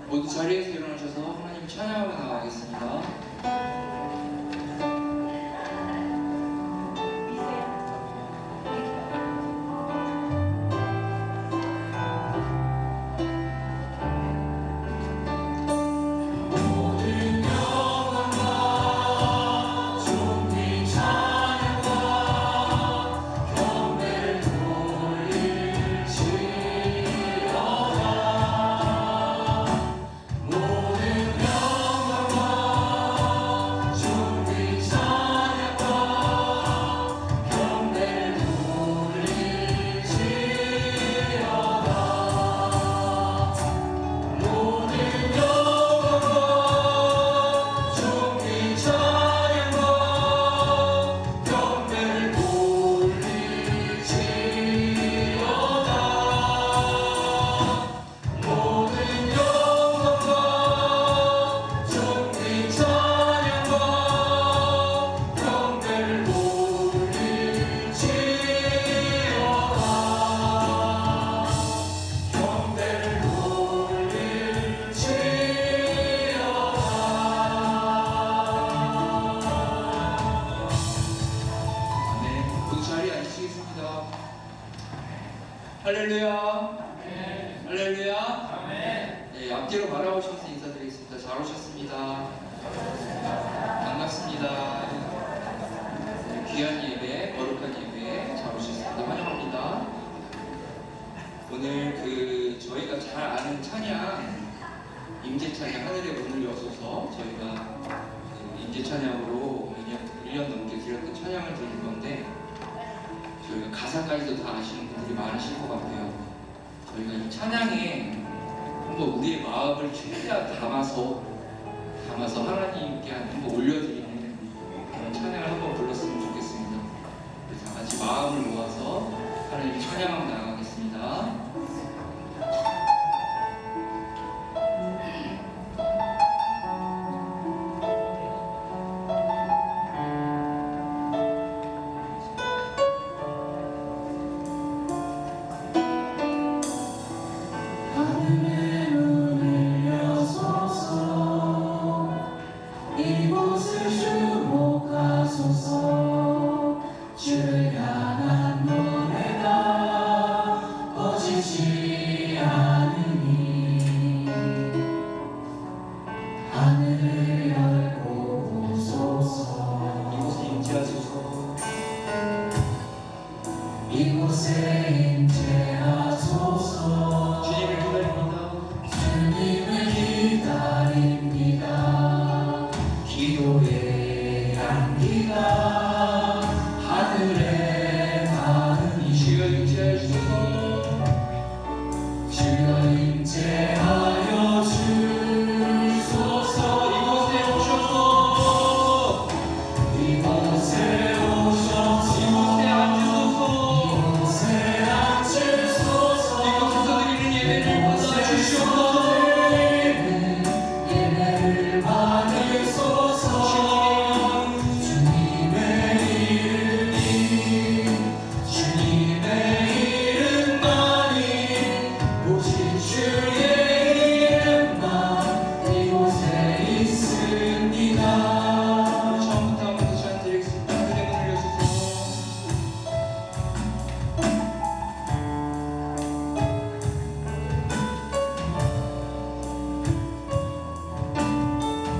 모두 자리에서 일어나셔서 하나님 찬양하며 나가겠습니다. 할렐루야. 아멘. 할렐루야. 아멘. 네, 앞뒤로 바라보셔서 인사드리겠습니다. 잘 오셨습니다. 반갑습니다. 네, 귀한 예배, 거룩한 예배 잘 오셨습니다. 환영합니다. 오늘 저희가 잘 아는 찬양, 임재 찬양 하늘의 문을 여소서 저희가 임재 찬양으로 1년 넘게 드렸던 찬양을 드릴 건데 저희가 가사까지도 다 아시는 분들이 많으실 것 같아요. 저희가 이 찬양에 한번 우리의 마음을 최대한 담아서 하나님께 한번 올려드리는 그런 찬양을 한번 불렀으면 좋겠습니다. 그래서 다 같이 마음을 모아서 하나님 찬양하며 나가겠습니다. 이곳에 임재하소서. 주님을 기다립니다. 기도의 향기가 하늘에 닿으니 주여 임재하소서. 주여 임재하여 주소서. 이곳에 오셔서 이곳에 오셔서 이곳에 앉으소서. 이곳에서 드리는 예배를 받아주시옵소서. 예배를 받으소서. 주님의 이름만이 오직 주의 이름만 이곳에 있습니다. 처음부터 한번 다시 한 드리겠습니다. 하늘의 문을 여소서.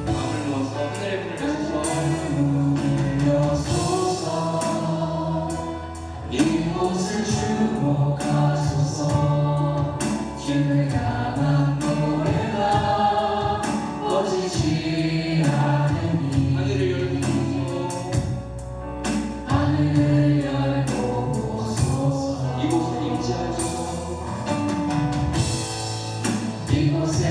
마음을 모아서 하늘의 문을 여소서. 이곳을 주목하소서. 주를 향한 노래가 꺼지지 않으니 하늘을 열어주소서. 하늘을 열고 보소서. 이곳에 임재하소서. 이곳에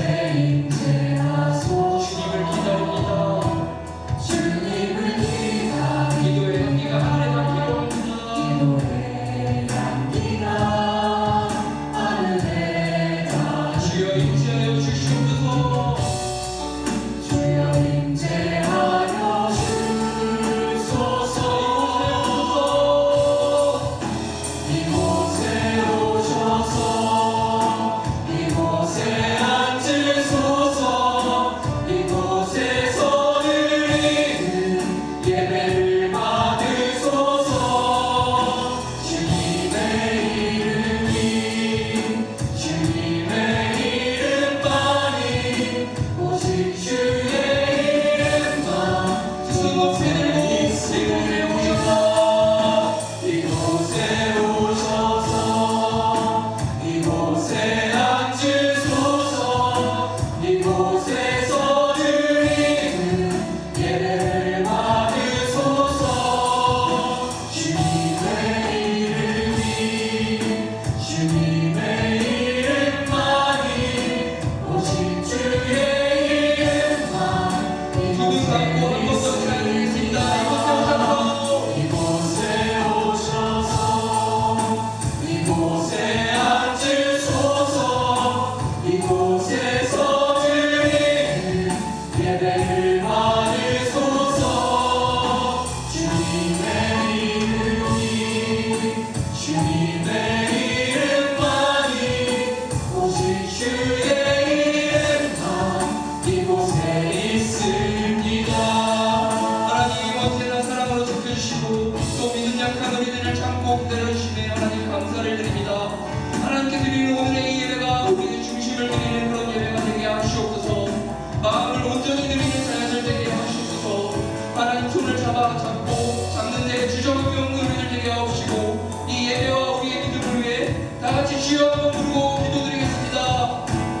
주여 한번 부르고 기도드리겠습니다.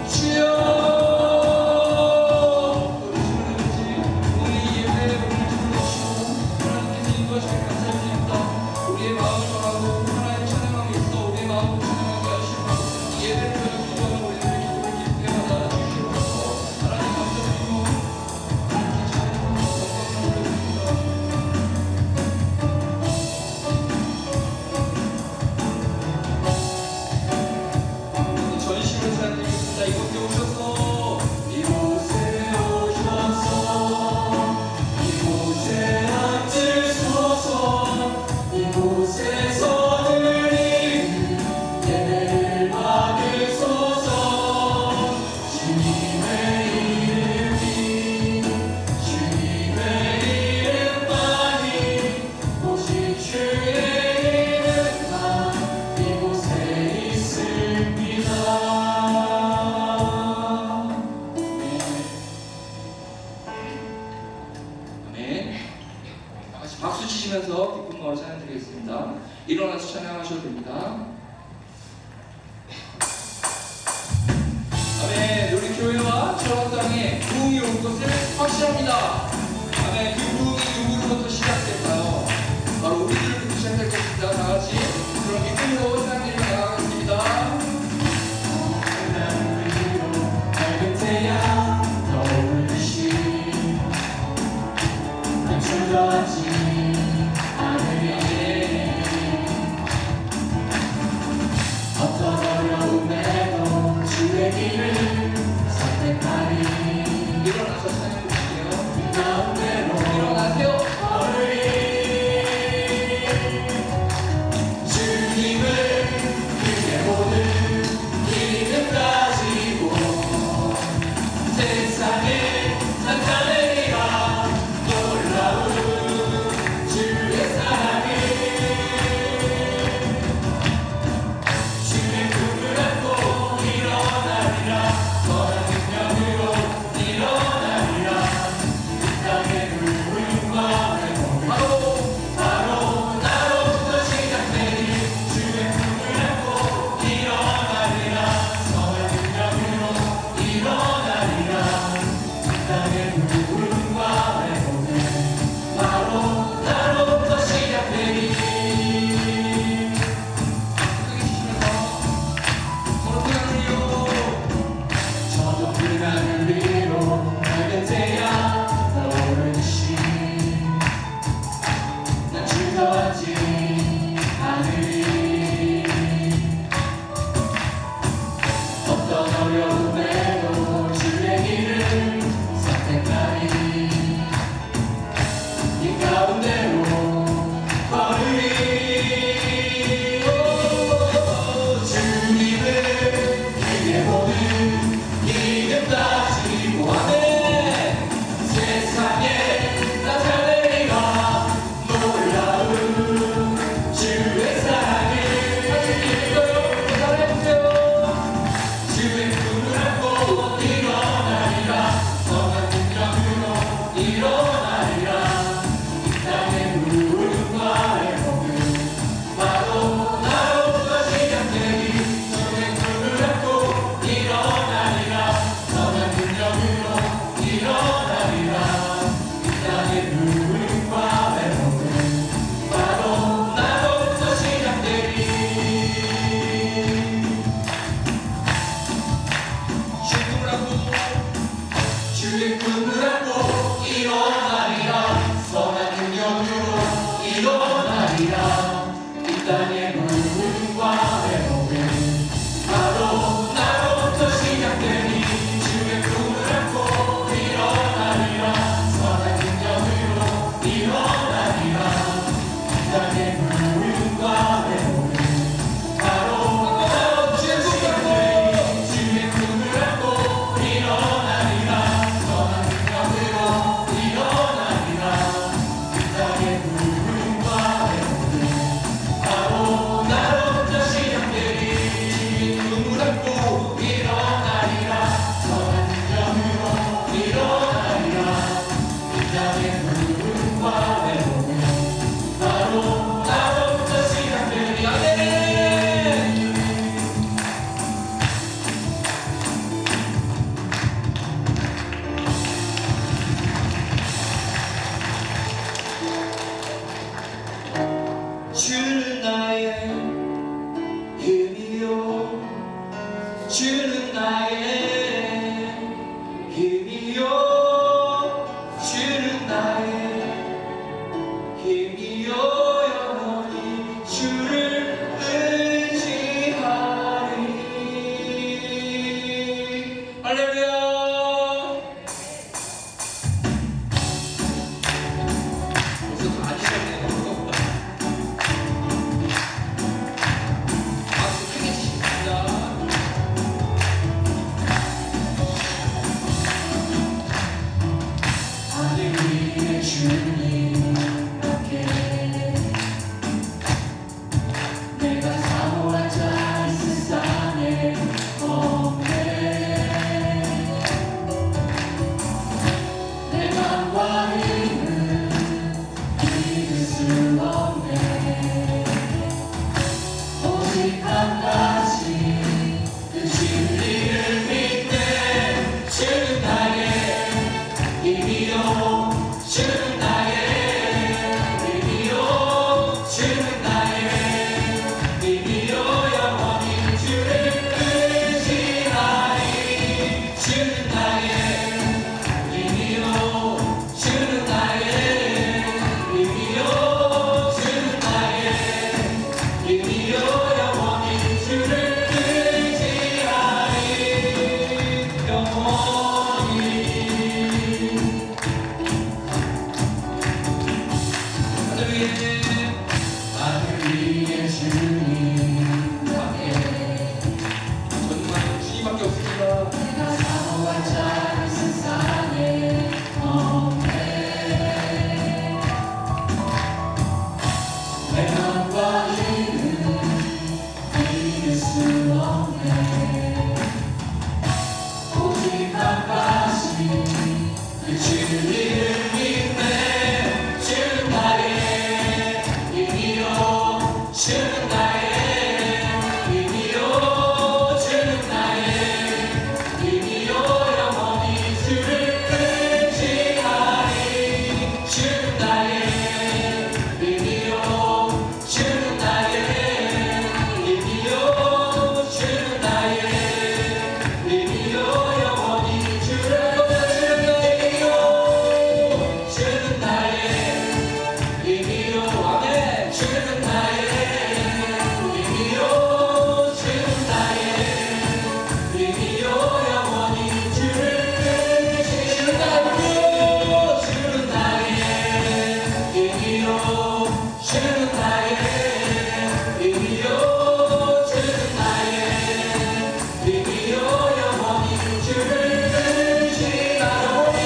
주여. 오늘 이 예배에 우리를 불러주시고 하나님께서 인도하시길 감사드립니다. 우리의 마음을 전하고 하나님 찬양함에 있어 우리의 마음을 찬양하게 하시고 이 예배를 통해 기도하는 우리들의 기도를 기쁘게 받아 주시옵소서. 하나님 감사드리고 하나님께 찬양하고 영광을 올려드립니다. 전심으로 찬양드리겠습니다. 이곳에 오셔서 이곳에 오셔서 이곳에 앉으소서 이곳에서 드리는 예배를 받으소서 주님의 이름이 주님의 이름만이 오직 주의 이름만 이곳에 있습니다. 아멘. 다 같이 박수 치시면서 기쁜 마음으로 찬양드리겠습니다. 일어나서 찬양하셔도 됩니다. 아멘. 우리 교회와 저 땅에 부흥이 올 것을 확신합니다. 아멘. 그 부흥이 누구로부터 시작될까요? 바로 우리들부터 시작될 것입니다. 다 같이 그런 믿음으로 찬양드리며 나아가겠습니다. 하늘 위로 밝은 태양 떠오르듯이 감춰졌지 하늘에 어떤 어려움에도 주의 길을 선택하리 일어나서 찬양해 주세요. 주는 나의 힘이요 주는 나의 힘이요 영원히 주를 의지하리. 할렐루야. 벌써 다 아시겠네요. 박수 크게 치십니다. 하늘 위에 주님 함께 내가 사모한 자 이 세상에 없네. 내 맘과 힘은 믿을 수 없네. 오직 한 가지 그 진리를 믿네. 주는 나의 힘이요 주는 나의 힘이요 주는 나의 힘이요 영원히 주를 의지하리. 주는 나의 힘이요 주는 나의 힘이요 주는 나의 힘이요 영원히 주를 의지하리. 영원히 하늘 위에 주님 함께 정말 주님밖에 없습니다. 내가 사모한 자 이 세상에 없네. 내 맘과 힘은 믿을 수 없네. 오직 한 가지 그 진리를 믿네. 주는 나의 힘이요 주는 나의 힘이요 주는 나의 힘이요 영원히 주를 의지하리. 주는 나의 힘이요 주는 나의 힘이요 주는 나의 힘이요 영원히 주를 의지하리. 주는 나의 힘이요 아멘. 주는 나의 힘이요 주는 나의 힘이요 영원히 주를 의지하리. 주는 나의 힘이요 주는 나의 힘이요 주는 나의 힘이요 영원히 주를 의지하리.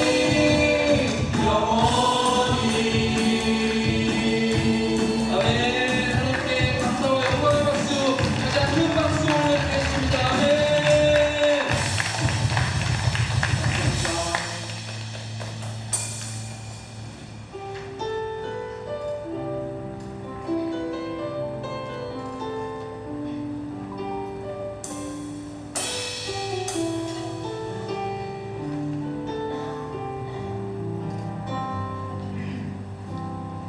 영원히 아멘. 하나님께 감사와 영광의 박수, 가장 큰 박수 올려드리겠습니다. 아멘.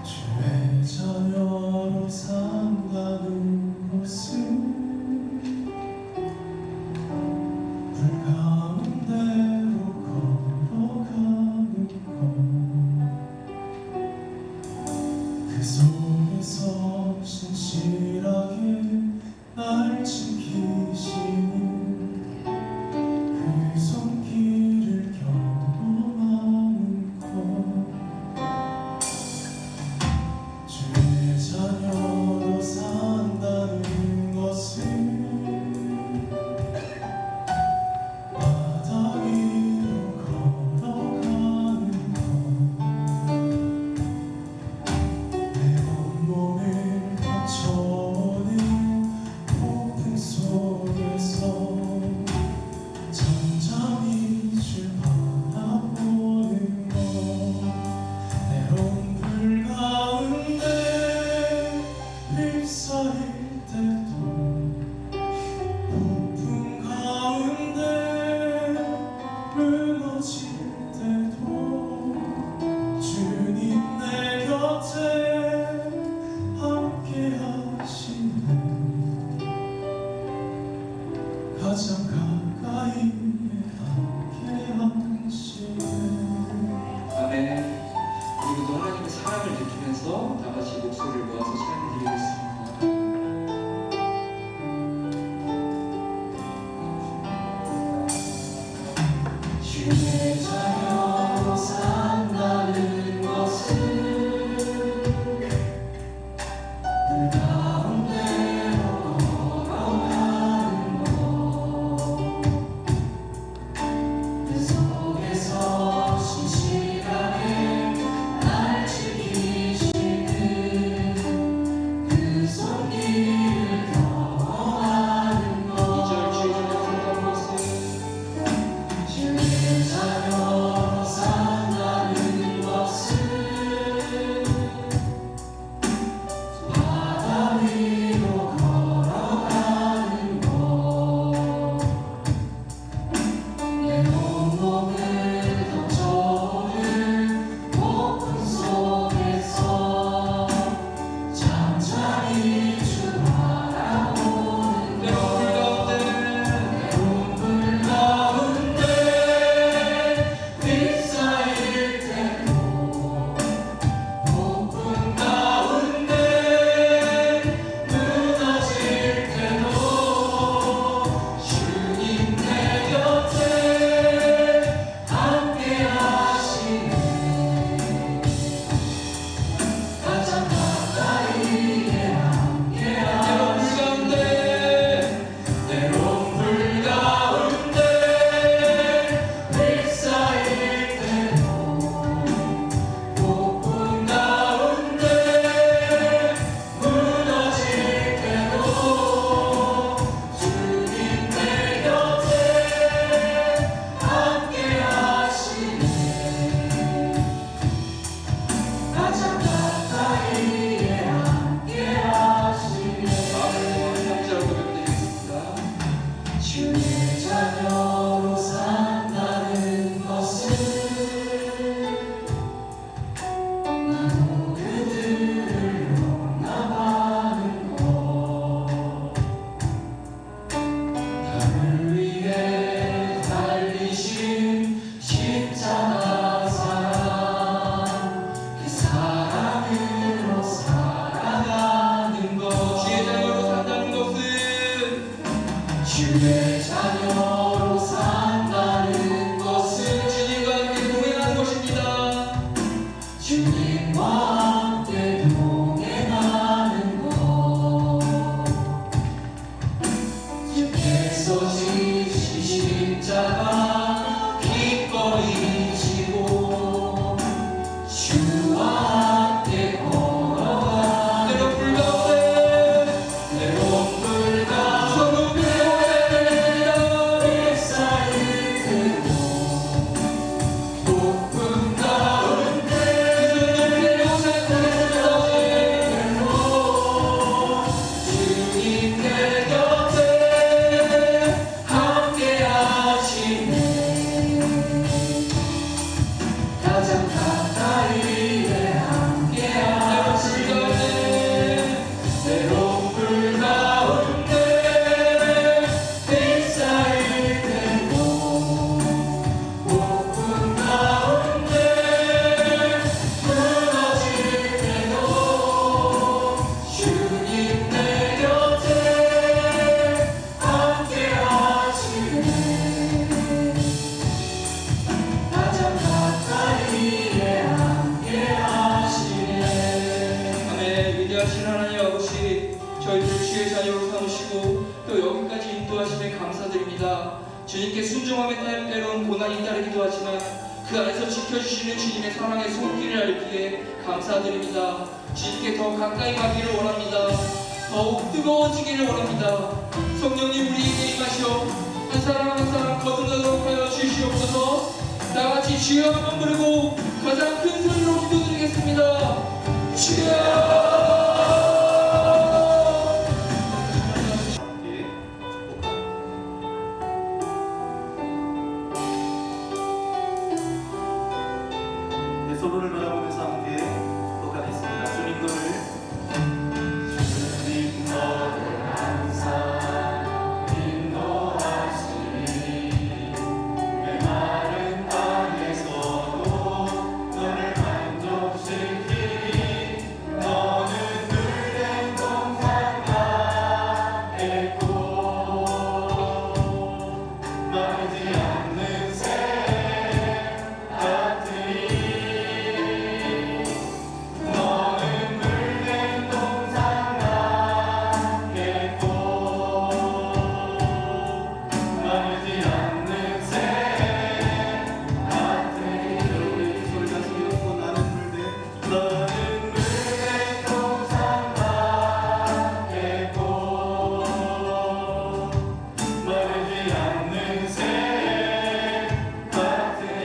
주의 자녀로 산다는 것은 불 가운데로 걸어가는 것. 그 속에서 신실하게 날 지키시는 그 손길을 경험하는 것. 주의 자녀로 산다는 것은 가장 가까이 함께 하시네. 아멘. 그리고 또 하나님의 사랑을 느끼면서 다 같이 목소리를 모아서 찬양 드리겠습니다. 주의 자녀로 산다는 것은 그 가운데로 걸어가는 것, 그 속에서 신실하게 날 지키시는 그 손길을 더하는 것. 2절 주의 자녀로 산다는 것은 주의 자녀로 산다는 것은 바다 위로 걸어가는 것, 내 온몸을 덮쳐오는 폭풍 속에서 잠잠히 주 바라보는 내 것. 불 가운데 물 가운데 휩싸일 때도 폭풍 가운데 무너질 때도 주님 내 곁에 함께 하시네. 가장 가까이에 함께 하시네. 때론 불 가운데 휩싸일 때도 폭풍 가운데 무너질 때도 주님 내 곁에 함께 하시네. 가장 가까이에 함께 하시네. 마음을 모아 삼절 고백드리겠습니다. 주의 자녀로 산다는 것은 나도 그들을 용납하는 것, 나를 위해 달리신 십자가 사랑, 그 사랑으로 살아가는 것. 주의 자녀로 산다는 것은 주의 자녀로 산다는 것은 주님과 함께 동행하는 것입니다. 주님과 함께 동행하는 것, 주께서 지신 십자가 기꺼이 지고 주와 함께 걸어가는 때론 불 가운데 때론 불 가운데 서로 배워야 휩싸일 때도 폭풍 가운데 주님 내 곁에 함께 하시네. 가장 가까이에 함께 하시네. 때론 불 가운데 휩싸일 때도 폭풍 가운데 무너질 때도 주님 내 곁에 함께 하시네. 가장 가까이에 함께 하시네. 아멘. 위대하신 하나님 아버지, 저희들 주의 자녀로 삼으시고 또 여기까지 인도하심에 감사드립니다. 주님께 순종함에 때론 고난이 따르기도 하지만 그 안에서 지켜주시는 주님의 사랑의 손길을 알기에 감사드립니다. 주님께 더 가까이 가기를 원합니다. 더욱 뜨거워지기를 원합니다. 성령님 우리에게 임하시어 한 사람 한 사람 거듭나도록 하여 주시옵소서. 다 같이 주여 한번 부르고 가장 큰 소리로 기도드리겠습니다. 주여! 내 서로를 바라보면서 함께 축복하겠습니다. 주님 너를 항상 인도하여 않는 새 같으니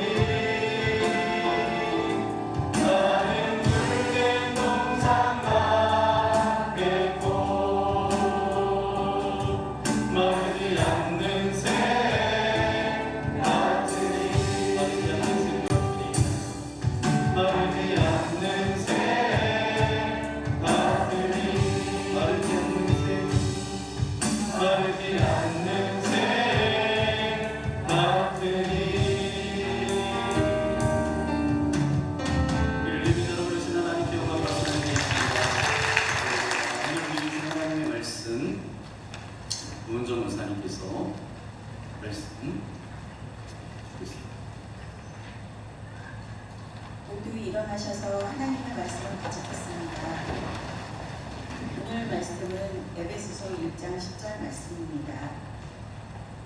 나는 물된 동산 같겠고 마르지 않는 새 같으니 마르지 않는 새 같으니 마르지 않는 새 마르지 않는 새 같으니 일일이 들어보신 하나님께 영광 말씀드리겠습니다. 오늘 우리 주신 하나님의 말씀 문정 원사님께서 말씀 주겠습니다. 모두 일어나셔서 하나님의 말씀을 가져겠습니다. 오늘 말씀은 에베소서 1장 10절 말씀입니다.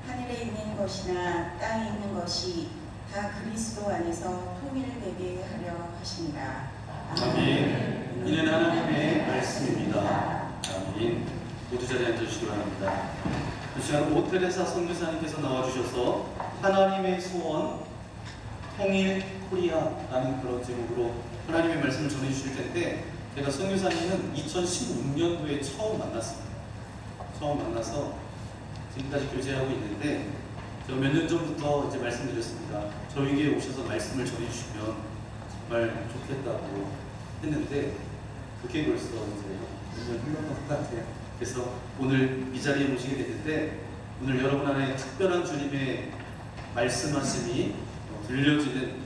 하늘에 있는 것이나 땅에 있는 것이 다 그리스도 안에서 통일되게 하려 하십니다. 아멘. 이는 하나님의 말씀입니다. 아멘. 모두 자리에 앉아주시기 바랍니다. 이 시간 오테레사 선교사님께서 나와주셔서 하나님의 소원 통일 코리아라는 그런 제목으로 하나님의 말씀을 전해주실 텐데 제가 선교사님은 2016년도에 처음 만났습니다. 처음 만나서 지금까지 교제하고 있는데 제가 몇 년 전부터 이제 말씀드렸습니다. 저에게 오셔서 말씀을 전해주시면 정말 좋겠다고 했는데 그게 벌써 이제 몇 년 흘러간 것 같아요. 그래서 오늘 이 자리에 모시게 됐는데 오늘 여러분 안에 특별한 주님의 말씀하심이 들려지는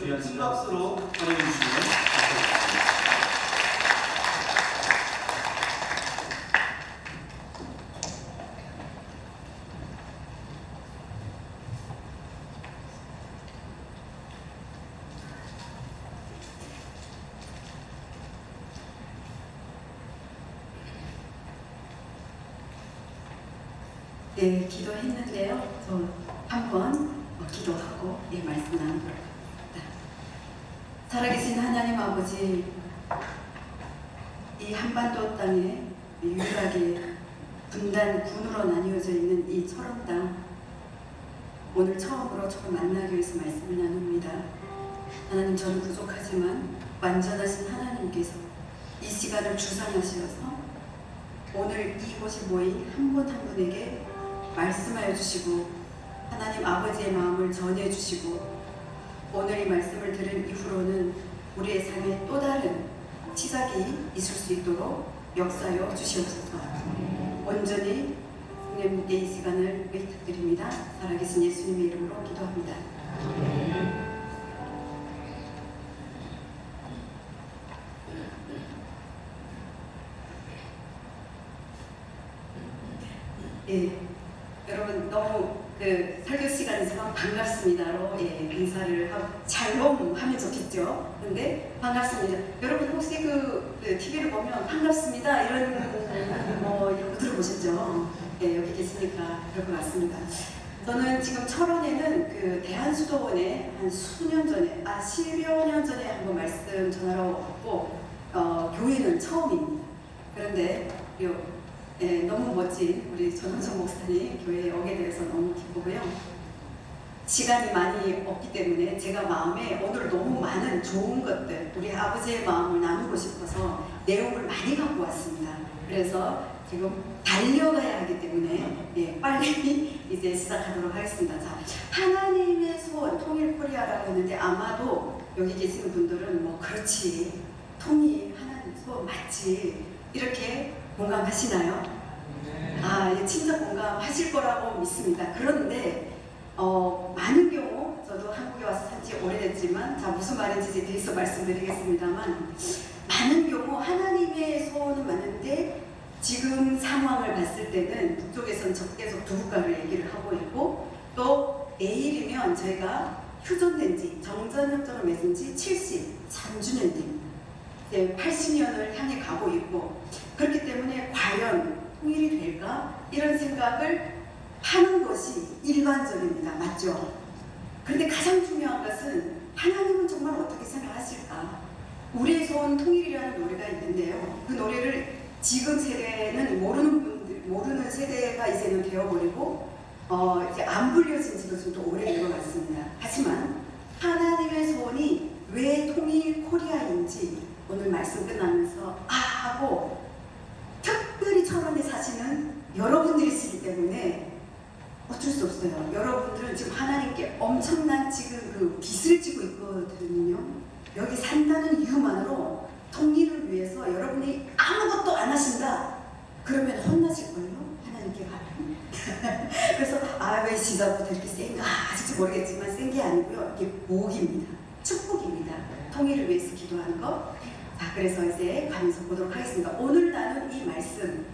귀한 신박수로 환영해 주시면 감사하겠습니다. 네, 기도했는데요. 저 한번 기도하고 말씀 나누도록 하겠습니다. 살아계신 하나님 아버지, 이 한반도 땅에 유일하게 분단 군으로 나뉘어져 있는 이 철원 땅, 오늘 처음으로 저를 만나기 위해서 말씀을 나눕니다. 하나님, 저는 부족하지만 완전하신 하나님께서 이 시간을 주관하시어서 오늘 이곳에 모인 한 분 한 분에게 말씀하여 주시고 하나님 아버지의 마음을 전해 주시고 오늘 이 말씀을 들은 이후로는 우리의 삶에 또 다른 시작이 있을 수 있도록 역사하여 주시옵소서. 온전히 성령님께 이 시간을 부탁드립니다. 살아계신 예수님의 이름으로 기도합니다. 예, 여러분 너무 설교 시간이지만 반갑습니다로 인사를 하고 샬롬 하면 좋겠죠. 근데 반갑습니다. 여러분 혹시 TV를 보면 반갑습니다 이런 이런 들어보셨죠? 예, 여기 계시니까 그럴 것 같습니다. 저는 지금 철원에는 대한수도원에 한 수년 전에 10여 년 전에 한번 말씀 전하러 왔고 교회는 처음입니다. 그런데 너무 멋진 우리 전원석 목사님 교회에 오게 돼서 너무 기쁘고요. 시간이 많이 없기 때문에 제가 마음에 오늘 너무 많은 좋은 것들, 우리 아버지의 마음을 나누고 싶어서 내용을 많이 갖고 왔습니다. 그래서 지금 달려가야 하기 때문에 빨리 이제 시작하도록 하겠습니다. 자, 하나님의 소원, 통일 코리아라고 했는데 아마도 여기 계시는 분들은 그렇지, 통일 하나님 소원 맞지, 이렇게 공감하시나요? 진짜 공감하실 거라고 믿습니다. 그런데 많은 경우 저도 한국에 와서 산지 오래됐지만 무슨 말인지 뒤에서 말씀드리겠습니다만 많은 경우 하나님의 소원은 맞는데 지금 상황을 봤을 때는 북쪽에서는 계속 두 국가를 얘기를 하고 있고 또 내일이면 저희가 휴전된 지 정전협정을 맺은 지 73주년 됩니다. 80년을 향해 가고 있고 그렇기 때문에 과연 통일이 될까? 이런 생각을 하는 것이 일반적입니다. 맞죠? 그런데 가장 중요한 것은 하나님은 정말 어떻게 생각하실까? 우리의 소원 통일이라는 노래가 있는데요. 그 노래를 지금 세대는 모르는 세대가 이제는 되어버리고 이제 안 불려진 지도 좀 더 오래된 것 같습니다. 하지만 하나님의 소원이 왜 통일 코리아인지 오늘 말씀 끝나면서 하고 특별히 철원에 사시는 여러분들이시기 때문에 어쩔 수 없어요. 여러분들은 지금 하나님께 엄청난 지금 그 빚을 지고 있거든요. 여기 산다는 이유만으로 통일을 위해서 여러분이 아무것도 안 하신다. 그러면 혼나실걸요? 하나님께 가면. 그래서 왜 시작부터 이렇게 센가? 아직도 모르겠지만 센 게 아니고요. 이게 복입니다. 축복입니다. 통일을 위해서 기도하는 거. 자, 그래서 이제 가면서 보도록 하겠습니다. 오늘 나눈 이 말씀,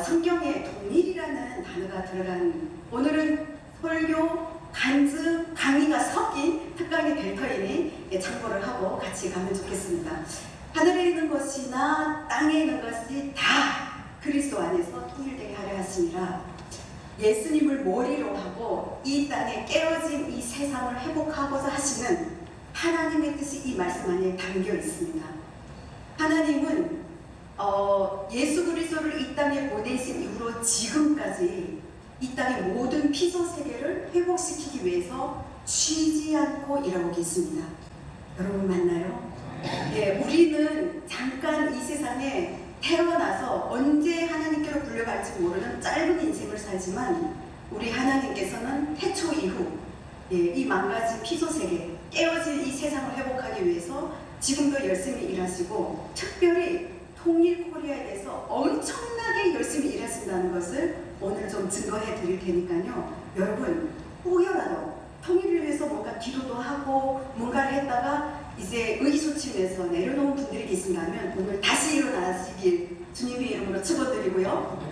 성경에 통일이라는 단어가 들어간 오늘은 설교, 간증, 강의가 섞인 특강의 벨터이니 참고를 하고 같이 가면 좋겠습니다. 하늘에 있는 것이나 땅에 있는 것이 다 그리스도 안에서 통일되게 하려 하시니라. 예수님을 머리로 하고 이 땅에 깨어진 이 세상을 회복하고자 하시는 하나님의 뜻이 이 말씀 안에 담겨 있습니다. 하나님은 예수 그리스도를 이 땅에 보내신 이후로 지금까지 이 땅의 모든 피조 세계를 회복시키기 위해서 쉬지 않고 일하고 계십니다. 여러분 맞나요? 예, 우리는 잠깐 이 세상에 태어나서 언제 하나님께로 불려갈지 모르는 짧은 인생을 살지만 우리 하나님께서는 태초 이후 이 망가진 피조 세계, 깨어진 이 세상을 회복하기 위해서 지금도 열심히 일하시고 특별히 통일 코리아에 대해서 엄청나게 열심히 일하신다는 것을 오늘 좀 증거해 드릴 테니까요. 여러분 혹여라도 통일을 위해서 뭔가 기도도 하고 뭔가를 했다가 이제 의기소침해서 내려놓은 분들이 계신다면 오늘 다시 일어나시길 주님의 이름으로 축원드리고요.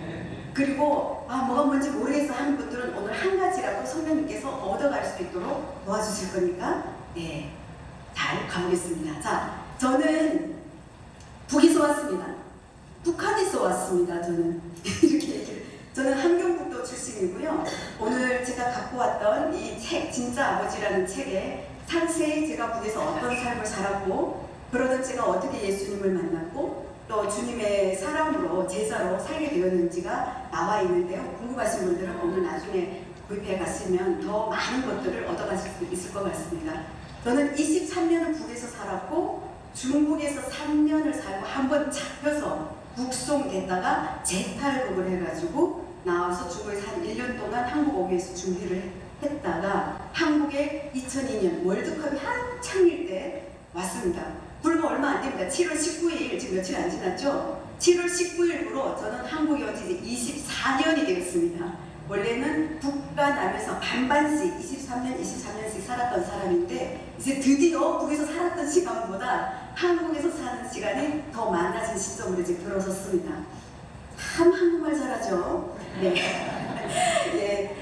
그리고 뭐가 뭔지 모르겠어 하는 분들은 오늘 한 가지라도 성령님께서 얻어갈 수 있도록 도와주실 거니까 잘 가보겠습니다. 자, 저는 북에서 왔습니다. 북한에서 왔습니다. 저는 저는 함경북도 출신이고요. 오늘 제가 갖고 왔던 이 책, 진짜 아버지라는 책에 상세히 제가 북에서 어떤 삶을 살았고 그러던 제가 어떻게 예수님을 만났고 또 주님의 사람으로 제자로 살게 되었는지가 나와 있는데요. 궁금하신 분들은 오늘 나중에 구입해 가시면 더 많은 것들을 얻어가실 수 있을 것 같습니다. 저는 23년을 북에서 살았고 중국에서 3년을 살고 한번 잡혀서 북송됐다가 재탈북을 해가지고 나와서 중국에서 한 1년 동안 한국 오기 위해서 준비를 했다가 한국에 2002년 월드컵이 한창일 때 왔습니다. 불과 얼마 안 됩니다. 7월 19일, 지금 며칠 안 지났죠? 7월 19일부로 저는 한국에 온 지 24년이 되었습니다. 원래는 북과 남에서 반반씩 23년씩 살았던 사람인데 이제 드디어 북에서 살았던 시간보다 한국에서 사는 시간이 더 많아진 시점으로 이제 들어섰습니다. 참 한국말 잘하죠? 네. 예.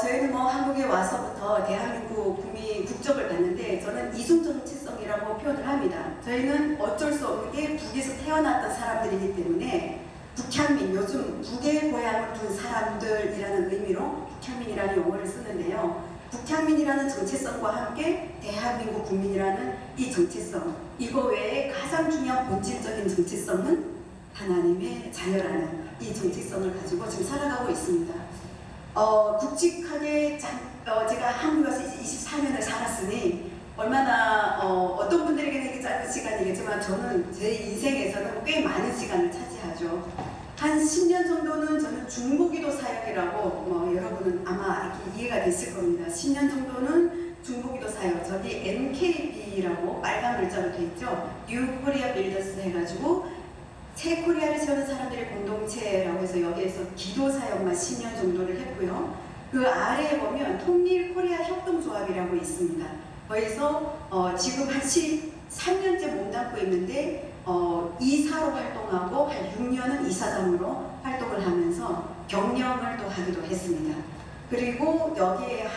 저희는 한국에 와서부터 대한민국 국민 국적을 갖는데 저는 이중 정체성이라고 표현을 합니다. 저희는 어쩔 수 없는 게 북에서 태어났던 사람들이기 때문에 북향민, 요즘 북의 고향을 둔 사람들이라는 의미로 북향민이라는 용어를 쓰는데요. 북향민이라는 정체성과 함께 대한민국 국민이라는 이 정체성, 이거 외에 가장 중요한 본질적인 정체성은 하나님의 자녀라는 이 정체성을 가지고 지금 살아가고 있습니다. 굵직하게 제가 한국에 와서 24년을 살았으니 얼마나 어떤 분들에게는 이게 짧은 시간이겠지만 저는 제 인생에서는 꽤 많은 시간을 차지하죠. 한 10년 정도는 저는 중보기도 사역이라고 여러분은 아마 이렇게 이해가 됐을 겁니다. 10년 정도는 중보기도 사역, 저기 NKB라고 빨간 글자로 돼 있죠. 뉴 코리아 빌더스 해가지고 새 코리아를 세우는 사람들의 공동체라고 해서 여기에서 기도 사역만 10년 정도를 했고요. 그 아래에 보면 통일 코리아 협동조합이라고 있습니다. 거기서 지금 한 13년째 몸담고 있는데 이사로 활동하고 한 6년은 이사장으로 활동을 하면서 경영을 또 하기도 했습니다. 그리고 여기에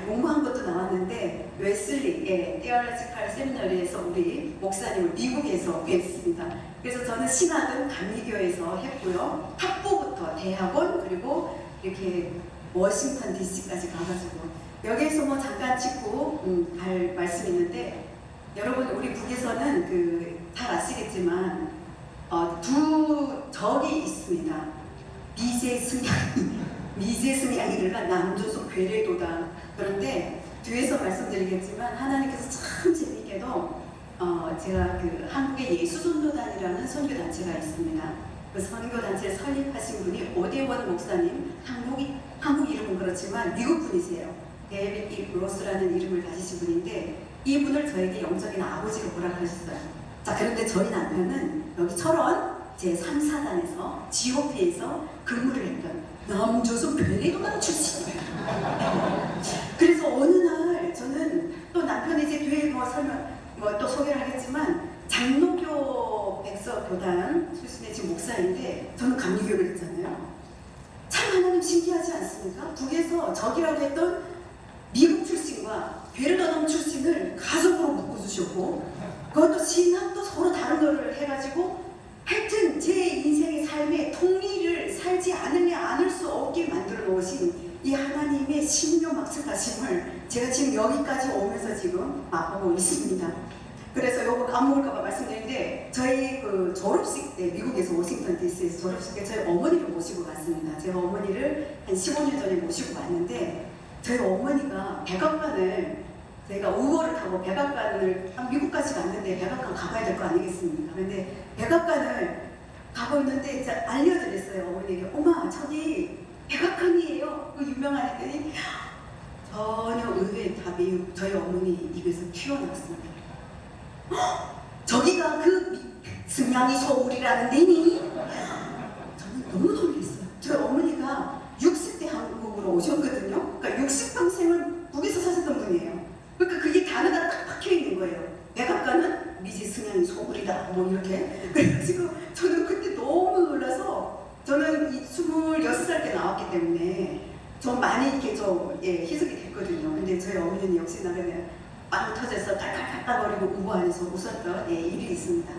공부한 것도 나왔는데 웨슬리 테올로지컬 세미너리에서 우리 목사님을 미국에서 뵀습니다. 그래서 저는 신학은 감리교에서 했고요. 학부부터 대학원 그리고 이렇게 워싱턴 DC까지 가가지고 여기에서 잠깐 짚고 할 말씀이 있는데 여러분 우리 북에서는 잘 아시겠지만 두 적이 있습니다. 미제승향이들과 남조선 괴뢰도다. 그런데 뒤에서 말씀드리겠지만 하나님께서 참 재미있게도 제가 그 한국의 예수전도단이라는 선교단체가 있습니다. 그 선교단체를 설립하신 분이 오대원 목사님, 한국 이름은 그렇지만 미국 분이세요. 데이빗 이 브로스라는 이름을 가지신 분인데 이분을 저에게 영적인 아버지로 보락하셨어요. 자, 그런데 저희 남편은 여기 철원 제3사단에서 GOP에서 근무를 했던 남조선 괴뢰도단 출신이에요. 그래서 어느 날 저는 또 남편이 이제 뒤에 또 소개를 하겠지만 장로교 백서교단 출신의 지금 목사인데 저는 감리교를 했잖아요. 참 하나님 신기하지 않습니까? 북에서 적이라고 했던 미국 출신과 괴뢰도단 출신을 가족으로 묶어주셨고 그것도 신학도 서로 다른 거를 해가지고 하여튼 제 인생의 삶에 통일을 살지 않을 수 없게 만들어 놓으신 이 하나님의 신묘막측하심을 제가 지금 여기까지 오면서 지금 맛보고 있습니다. 그래서 요거 안 먹을까봐 말씀드리는데 저희 그 졸업식 때 미국에서 워싱턴 DC에서 졸업식 때 저희 어머니를 모시고 갔습니다. 제가 어머니를 한 15년 전에 모시고 왔는데 저희 어머니가 백악관을 저희가 우버를 타고 백악관을 미국까지 갔는데 백악관 가봐야 될 거 아니겠습니까? 그런데 백악관을 가고 있는데 이제 알려드렸어요. 어머니에게 엄마 저기 백악관이에요. 그 유명한 애들이 전혀 의외의 답이 저희 어머니 입에서 튀어나왔습니다. 저기가 그 승양이 서울이라는 데니? 저는 너무 놀랐어요. 저희 어머니가 60대 한국으로 오셨거든요. 그러니까 60평생을 북에서 사셨던 분이에요. 그러니까 그게 단어가 딱 박혀있는 거예요. 백악관은 미지 승양이 서울이다. 뭐 이렇게. 그래가지고 저는 그때 너무 놀라서 저는 이 26살 때 나왔기 때문에 좀 많이 이렇게 좀 희석이 됐거든요. 근데 저희 어머니는 역시 나름의 빵 터져서 깔깔깔깔거리고 우버 안에서 웃었던 일이 있습니다.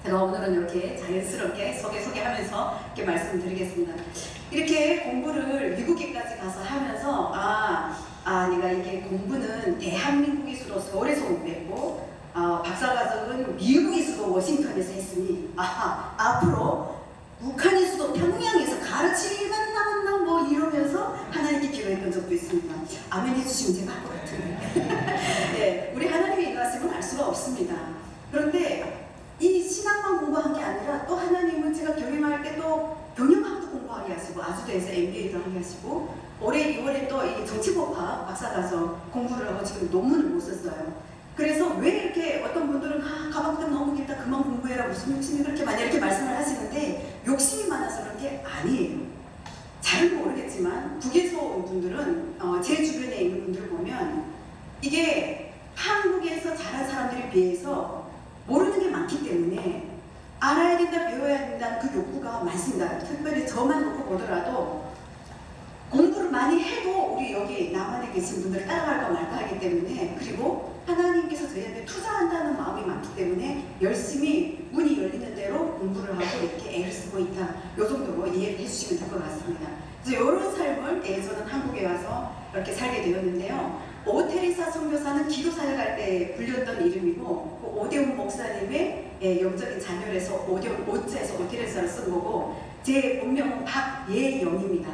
제가 오늘은 이렇게 자연스럽게 소개하면서 이렇게 말씀드리겠습니다. 이렇게 공부를 미국에까지 가서 하면서 내가 이게 공부는 대한민국에서도 서울에서 공부했고 박사과정은 미국에서도 워싱턴에서 했으니 앞으로 북한에서도 평양에서 가르치기만 나온다 뭐 이러면서 하나님께 기도했던 적도 있습니다. 아멘 해주시면 제가 할 것 같은데 네, 우리 하나님의 인도하심은 알 수가 없습니다. 그런데 이 신학만 공부한 게 아니라 또 하나님은 제가 교림할 때 또 경영학도 공부하게 하시고 아주대에서 MBA도 하게 하시고 올해 2월에 또 이 정치법학 박사과정 공부를 하고 지금 논문을 못 썼어요. 그래서 왜 이렇게 어떤 분들은 가방끈 너무 길다 그만 공부해라 무슨 욕심이 그렇게 많이 이렇게 말씀을 하시는데 욕심이 많아서 그런 게 아니에요. 잘 모르겠지만 북에서 온 분들은 제 주변에 있는 분들을 보면 이게 한국에서 자란 사람들에 비해서 모르는 게 많기 때문에 알아야 된다 배워야 된다는 그 욕구가 많습니다. 특별히 저만 놓고 보더라도 공부를 많이 해도 우리 여기 남한에 계신 분들 따라갈까 말까 하기 때문에 그리고 하나님께서 저희한테 투자한다는 마음이 많기 때문에 열심히 문이 열리는 대로 공부를 하고 이렇게 애를 쓰고 있다. 이 정도로 이해를 해주시면 될 것 같습니다. 그래서 이런 삶을 저는 한국에 와서 이렇게 살게 되었는데요. 오테레사 선교사는 기도사역할 때 불렸던 이름이고 그 오대훈 목사님의 영적인 자녀에서 오대훈 오자에서 오테레사를 쓴 거고 제 본명은 박예영입니다.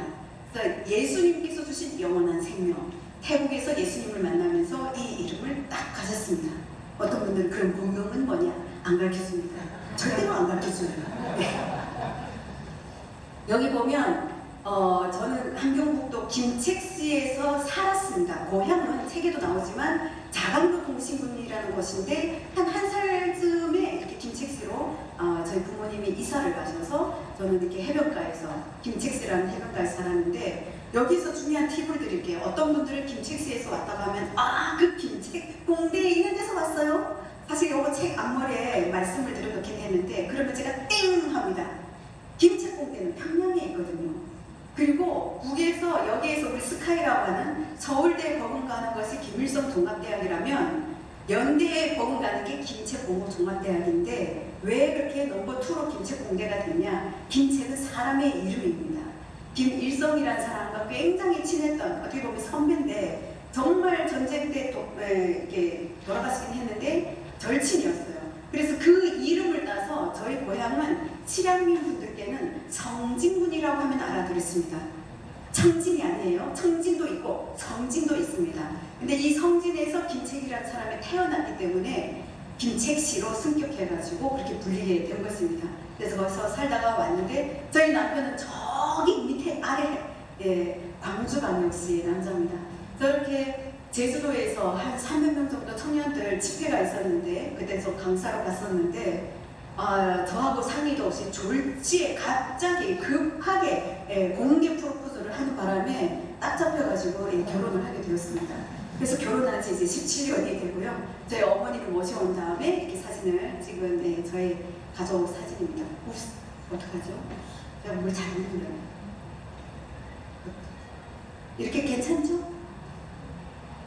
그래서 예수님께서 주신 영원한 생명 태국에서 예수님을 만나면서 이 이름을 딱 가졌습니다. 어떤 분들은 그런 본명은 뭐냐 안 가르쳐줍니다. 절대로 안 가르쳐줘요. 네. 여기 보면 저는 함경북도 김책시에서 살았습니다. 고향은 책에도 나오지만 자강도 동신군이라는 곳인데 한 살쯤에 이렇게 김책시로 저희 부모님이 이사를 가셔서 저는 이렇게 해변가에서 김책시라는 해변가에서 살았는데 여기서 중요한 팁을 드릴게요. 어떤 분들은 김책시에서 왔다고 하면 그 김책 공대에 있는 데서 왔어요. 사실 이거 책 앞머리에 말씀을 드려놓긴 했는데 그러면 제가 땡 합니다. 김책 공대는 평양에 있거든요. 그리고 북에서 여기에서 우리 스카이라고 하는 서울대 버금가는 것이 김일성 종합대학이라면 연대에 버금가는 게 김책공업종합대학인데 왜 그렇게 넘버2로 김책공대가 됐냐? 김책은 사람의 이름입니다. 김일성이라는 사람과 굉장히 친했던 어떻게 보면 선배인데 정말 전쟁 때 이렇게 돌아가시긴 했는데 절친이었어요. 그래서 그 이름을 따서 저희 고향은 칠양민 분들께는 성진군이라고 하면 알아들었습니다. 청진이 아니에요. 청진도 있고 있습니다. 근데 이 성진에서 김책이라는 사람이 태어났기 때문에 김책씨로 승격해가지고 그렇게 불리게 된 것입니다. 그래서 거기서 살다가 왔는데 저희 남편은 저기 밑에 아래 광주광역시의 남자입니다. 저렇게 제주도에서 한 300명 정도 청년들 집회가 있었는데 그때 저 강사로 갔었는데 저하고 상의도 없이 졸지에 갑자기 급하게 공개 프로포즈를 하는 바람에 딱 잡혀가지고 결혼을 하게 되었습니다. 그래서 결혼한 지 이제 17년이 되고요. 저희 어머니를 모셔온 다음에 이렇게 사진을 찍은 저희 가족 사진입니다. 옵스, 어떡하죠? 제가 뭘 잘못 눌러요. 이렇게 괜찮죠?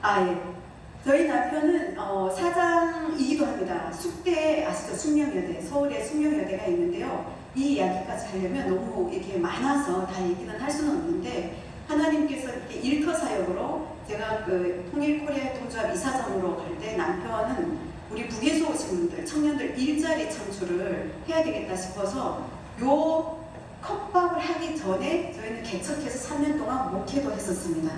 예. 저희 남편은 사장이기도 합니다. 숙대 아시죠? 숙명여대, 서울에 숙명여대가 있는데요. 이 이야기까지 하려면 너무 이렇게 많아서 다 얘기는 할 수는 없는데 하나님께서 이렇게 일터 사역으로 제가 그 통일 코리아 통조합 이사장으로 갈 때 남편은 우리 북에서 오신 분들, 청년들 일자리 창출을 해야 되겠다 싶어서 요 컵밥을 하기 전에 저희는 개척해서 3년 동안 목회도 했었습니다.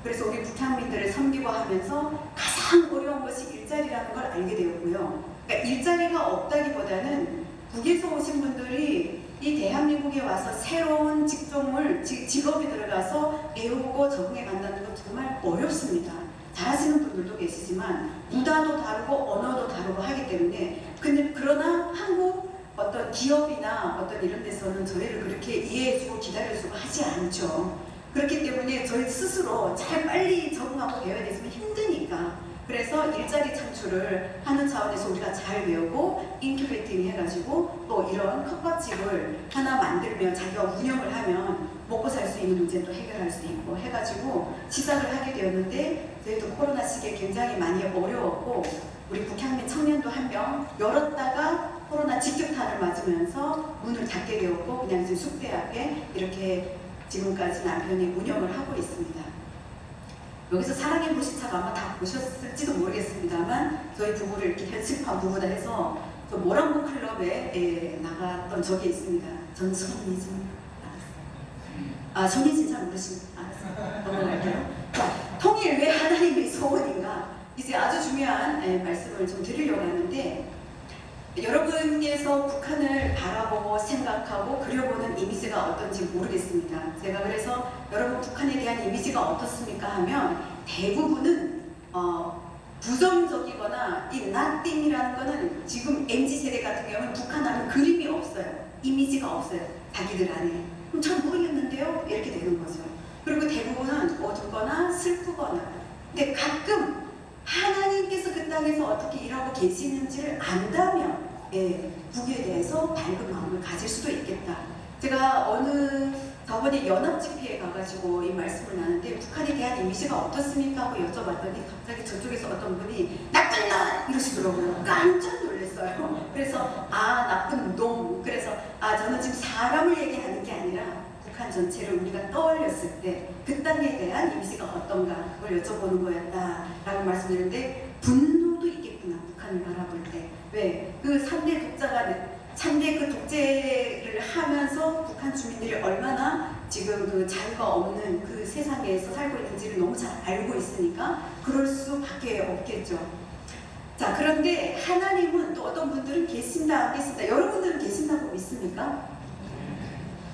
그래서 우리 북한민들을 섬기고 하면서 가장 어려운 것이 일자리라는 걸 알게 되었고요. 그러니까 일자리가 없다기보다는 북에서 오신 분들이 이 대한민국에 와서 새로운 직업이 들어가서 배우고 적응해 간다는 건 정말 어렵습니다. 잘하시는 분들도 계시지만 문화도 다르고 언어도 다르고 하기 때문에 그러나 한국 어떤 기업이나 어떤 이런 데서는 저희를 그렇게 이해해주고 기다려주고 하지 않죠. 그렇기 때문에 저희 스스로 잘 빨리 적응하고 배워야 되지만 힘드니까 그래서 일자리 창출을 하는 차원에서 우리가 잘 배우고 인큐베이팅 해가지고 또 이런 컵밥집을 하나 만들면 자기가 운영을 하면 먹고 살 수 있는 문제도 해결할 수 있고 해가지고 시작을 하게 되었는데 저희도 코로나 시기에 굉장히 많이 어려웠고 우리 북향민 청년도 한 명 열었다가 코로나 직격탄을 맞으면서 문을 닫게 되었고 그냥 지금 숙대 앞에 이렇게 지금까지 남편이 운영을 하고 있습니다. 여기서 사랑의 불시착 아마 다 보셨을지도 모르겠습니다만 저희 부부를 이렇게 현실판 부부다 해서 저 모란봉 클럽에 나갔던 적이 있습니다. 전 손예진 손예진 잘 모르시는 알았어요. 넘어갈게요. 통일 왜 하나님의 소원인가? 이제 아주 중요한 말씀을 좀 드리려고 하는데 여러분께서 북한을 바라보고 생각하고 그려보는 이미지가 어떤지 모르겠습니다. 제가 그래서 여러분 북한에 대한 이미지가 어떻습니까 하면 대부분은 부정적이거나 이 nothing이라는 거는 지금 MZ세대 같은 경우는 북한하면 그림이 없어요. 이미지가 없어요. 자기들 안에. 그럼 잘 모르겠는데요? 이렇게 되는 거죠. 그리고 대부분은 어둡거나 슬프거나 근데 가끔 하나님께서 그 땅에서 어떻게 일하고 계시는지를 안다면 북에 대해서 밝은 마음을 가질 수도 있겠다. 제가 저번에 연합집회에 가가지고 이 말씀을 나누는데 북한에 대한 이미지가 어떻습니까? 하고 여쭤봤더니 갑자기 저쪽에서 어떤 분이 나쁜 놈! 이러시더라고요. 깜짝 놀랐어요. 그래서 나쁜 놈. 그래서 저는 지금 사람을 얘기하는 게 아니라 북한 전체를 우리가 떠올렸을 때 그 땅에 대한 이미지가 어떤가 그걸 여쭤보는 거였다라고 말씀드렸는데 분노도 있겠구나 북한을 바라볼 때 왜? 그 3대 그 독재를 하면서 북한 주민들이 얼마나 지금 그 자유가 없는 그 세상에서 살고 있는지를 너무 잘 알고 있으니까 그럴 수밖에 없겠죠. 자, 그런데 하나님은 또 어떤 분들은 계신다 안 계신다 여러분들은 계신다고 믿습니까?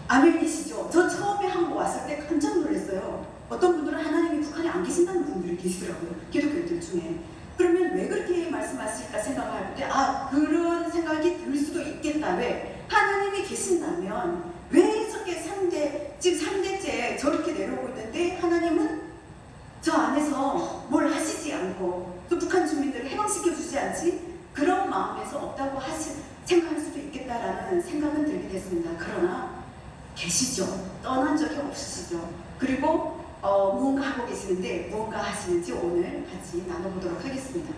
아멘이시죠? 저 처음에 한국 왔을 때 깜짝 놀랐어요. 어떤 분들은 하나님이 북한에 안 계신다는 분들이 계시더라고요. 기독교인들 중에. 그러면 왜 그렇게 말씀하실까 생각할 때 그런 생각이 들 수도 있겠다. 왜? 하나님이 계신다면 왜 저렇게 지금 3대째 저렇게 내려오고 있는데 하나님은 저 안에서 뭘 하시지 않고 또 북한 주민들을 해방시켜주지 않지? 그런 마음에서 없다고 생각할 수도 있겠다라는 생각은 들게 됐습니다. 그러나 계시죠. 떠난 적이 없으시죠. 그리고 무언가 하고 계시는데 무언가 하시는지 오늘 같이 나눠보도록 하겠습니다.